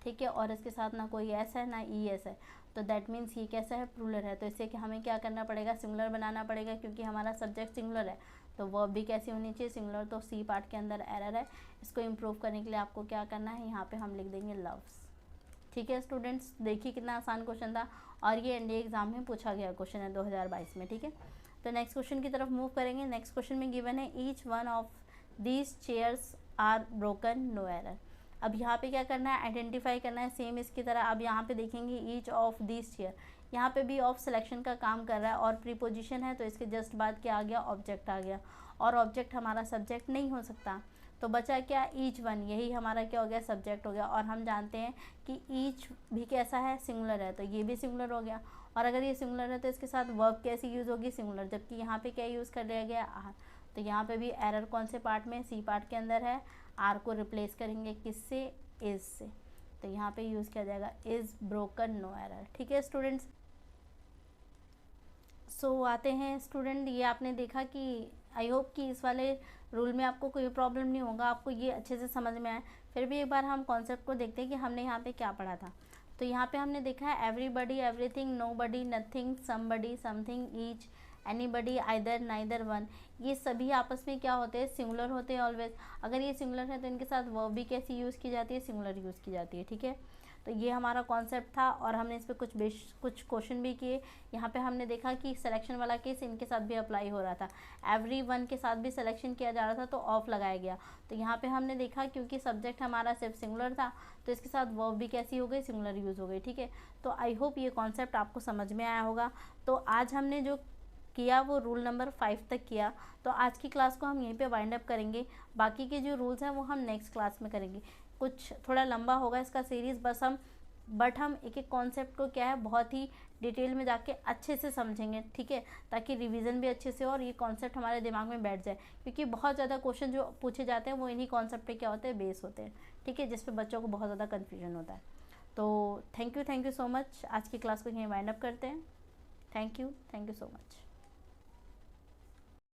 ठीक है। और इसके साथ ना कोई एस है ना ई एस है, तो दैट मीन्स ये कैसा है, प्लूरल है। तो इससे कि हमें क्या करना पड़ेगा, सिंगुलर बनाना पड़ेगा, क्योंकि हमारा सब्जेक्ट सिंगुलर है तो वर्ब भी कैसी होनी चाहिए, सिंगुलर। तो सी पार्ट के अंदर एरर है, इसको इम्प्रूव करने के लिए आपको क्या करना है, यहाँ पे हम लिख देंगे लव्स, ठीक है स्टूडेंट्स। देखिए कितना आसान क्वेश्चन था, और ये एनडीए एग्जाम में पूछा गया क्वेश्चन है 2022 में, ठीक है। तो नेक्स्ट क्वेश्चन की तरफ मूव करेंगे। नेक्स्ट क्वेश्चन में गिवन है each one of these chairs are broken, no error. अब यहाँ पे क्या करना है, आइडेंटिफाई करना है, सेम इसकी तरह। अब यहाँ पे देखेंगे ईच ऑफ दीज चेयर, यहाँ पे भी ऑफ सिलेक्शन का काम कर रहा है और प्रीपोजिशन है, तो इसके जस्ट बाद क्या आ गया, ऑब्जेक्ट आ गया, और ऑब्जेक्ट हमारा सब्जेक्ट नहीं हो सकता, तो बचा क्या, ईच वन, यही हमारा क्या हो गया, सब्जेक्ट हो गया। और हम जानते हैं कि ईच भी कैसा है, सिंगुलर है, तो ये भी सिंगुलर हो गया। और अगर ये सिंगुलर है तो इसके साथ वर्ब कैसी यूज़ होगी, सिंगुलर, जबकि यहाँ पे क्या यूज़ कर लिया गया, आर। तो यहाँ पे भी एरर कौन से पार्ट में, सी पार्ट के अंदर है। आर को रिप्लेस करेंगे किससे, इज से, तो यहाँ पे यूज़ किया जाएगा इज़ ब्रोकन, नो एरर, ठीक है स्टूडेंट्स। सो आते हैं स्टूडेंट, ये आपने देखा कि आई होप कि इस वाले रूल में आपको कोई प्रॉब्लम नहीं होगा, आपको ये अच्छे से समझ में आए। फिर भी एक बार हम कॉन्सेप्ट को देखते हैं कि हमने यहाँ पे क्या पढ़ा था। तो यहाँ पे हमने देखा है everybody, everything, nobody, nothing, somebody, something, each, anybody, either, neither, one, ये सभी आपस में क्या होते हैं, सिंगुलर होते हैं ऑलवेज। अगर ये सिंगुलर है तो इनके साथ वर्ब भी कैसी यूज़ की जाती है, सिंगुलर यूज़ की जाती है, ठीक है। तो ये हमारा कॉन्सेप्ट था, और हमने इस पर कुछ क्वेश्चन भी किए। यहाँ पे हमने देखा कि सिलेक्शन वाला केस इनके साथ भी अप्लाई हो रहा था, एवरी वन के साथ भी सिलेक्शन किया जा रहा था तो ऑफ लगाया गया। तो यहाँ पे हमने देखा क्योंकि सब्जेक्ट हमारा सिर्फ सिंगुलर था तो इसके साथ वर्ब भी कैसी हो गई, सिंगुलर यूज़ हो गई, ठीक है। तो आई होप ये कॉन्सेप्ट आपको समझ में आया होगा। तो आज हमने जो किया वो रूल नंबर 5 तक किया, तो आज की क्लास को हम यहीं पे वाइंड अप करेंगे। बाकी के जो रूल्स हैं वो हम नेक्स्ट क्लास में करेंगे। कुछ थोड़ा लंबा होगा इसका सीरीज़, बस हम एक एक कॉन्सेप्ट को क्या है बहुत ही डिटेल में जाके अच्छे से समझेंगे, ठीक है, ताकि रिवीजन भी अच्छे से हो और ये कॉन्सेप्ट हमारे दिमाग में बैठ जाए, क्योंकि बहुत ज़्यादा क्वेश्चन जो पूछे जाते हैं वो इन्हीं कॉन्सेप्ट पे क्या होते हैं, बेस होते हैं, ठीक है, जिस पे बच्चों को बहुत ज़्यादा कन्फ्यूजन होता है। तो थैंक यू सो मच। आज की क्लास को यहीं वाइंड अप करते हैं। Thank you so much.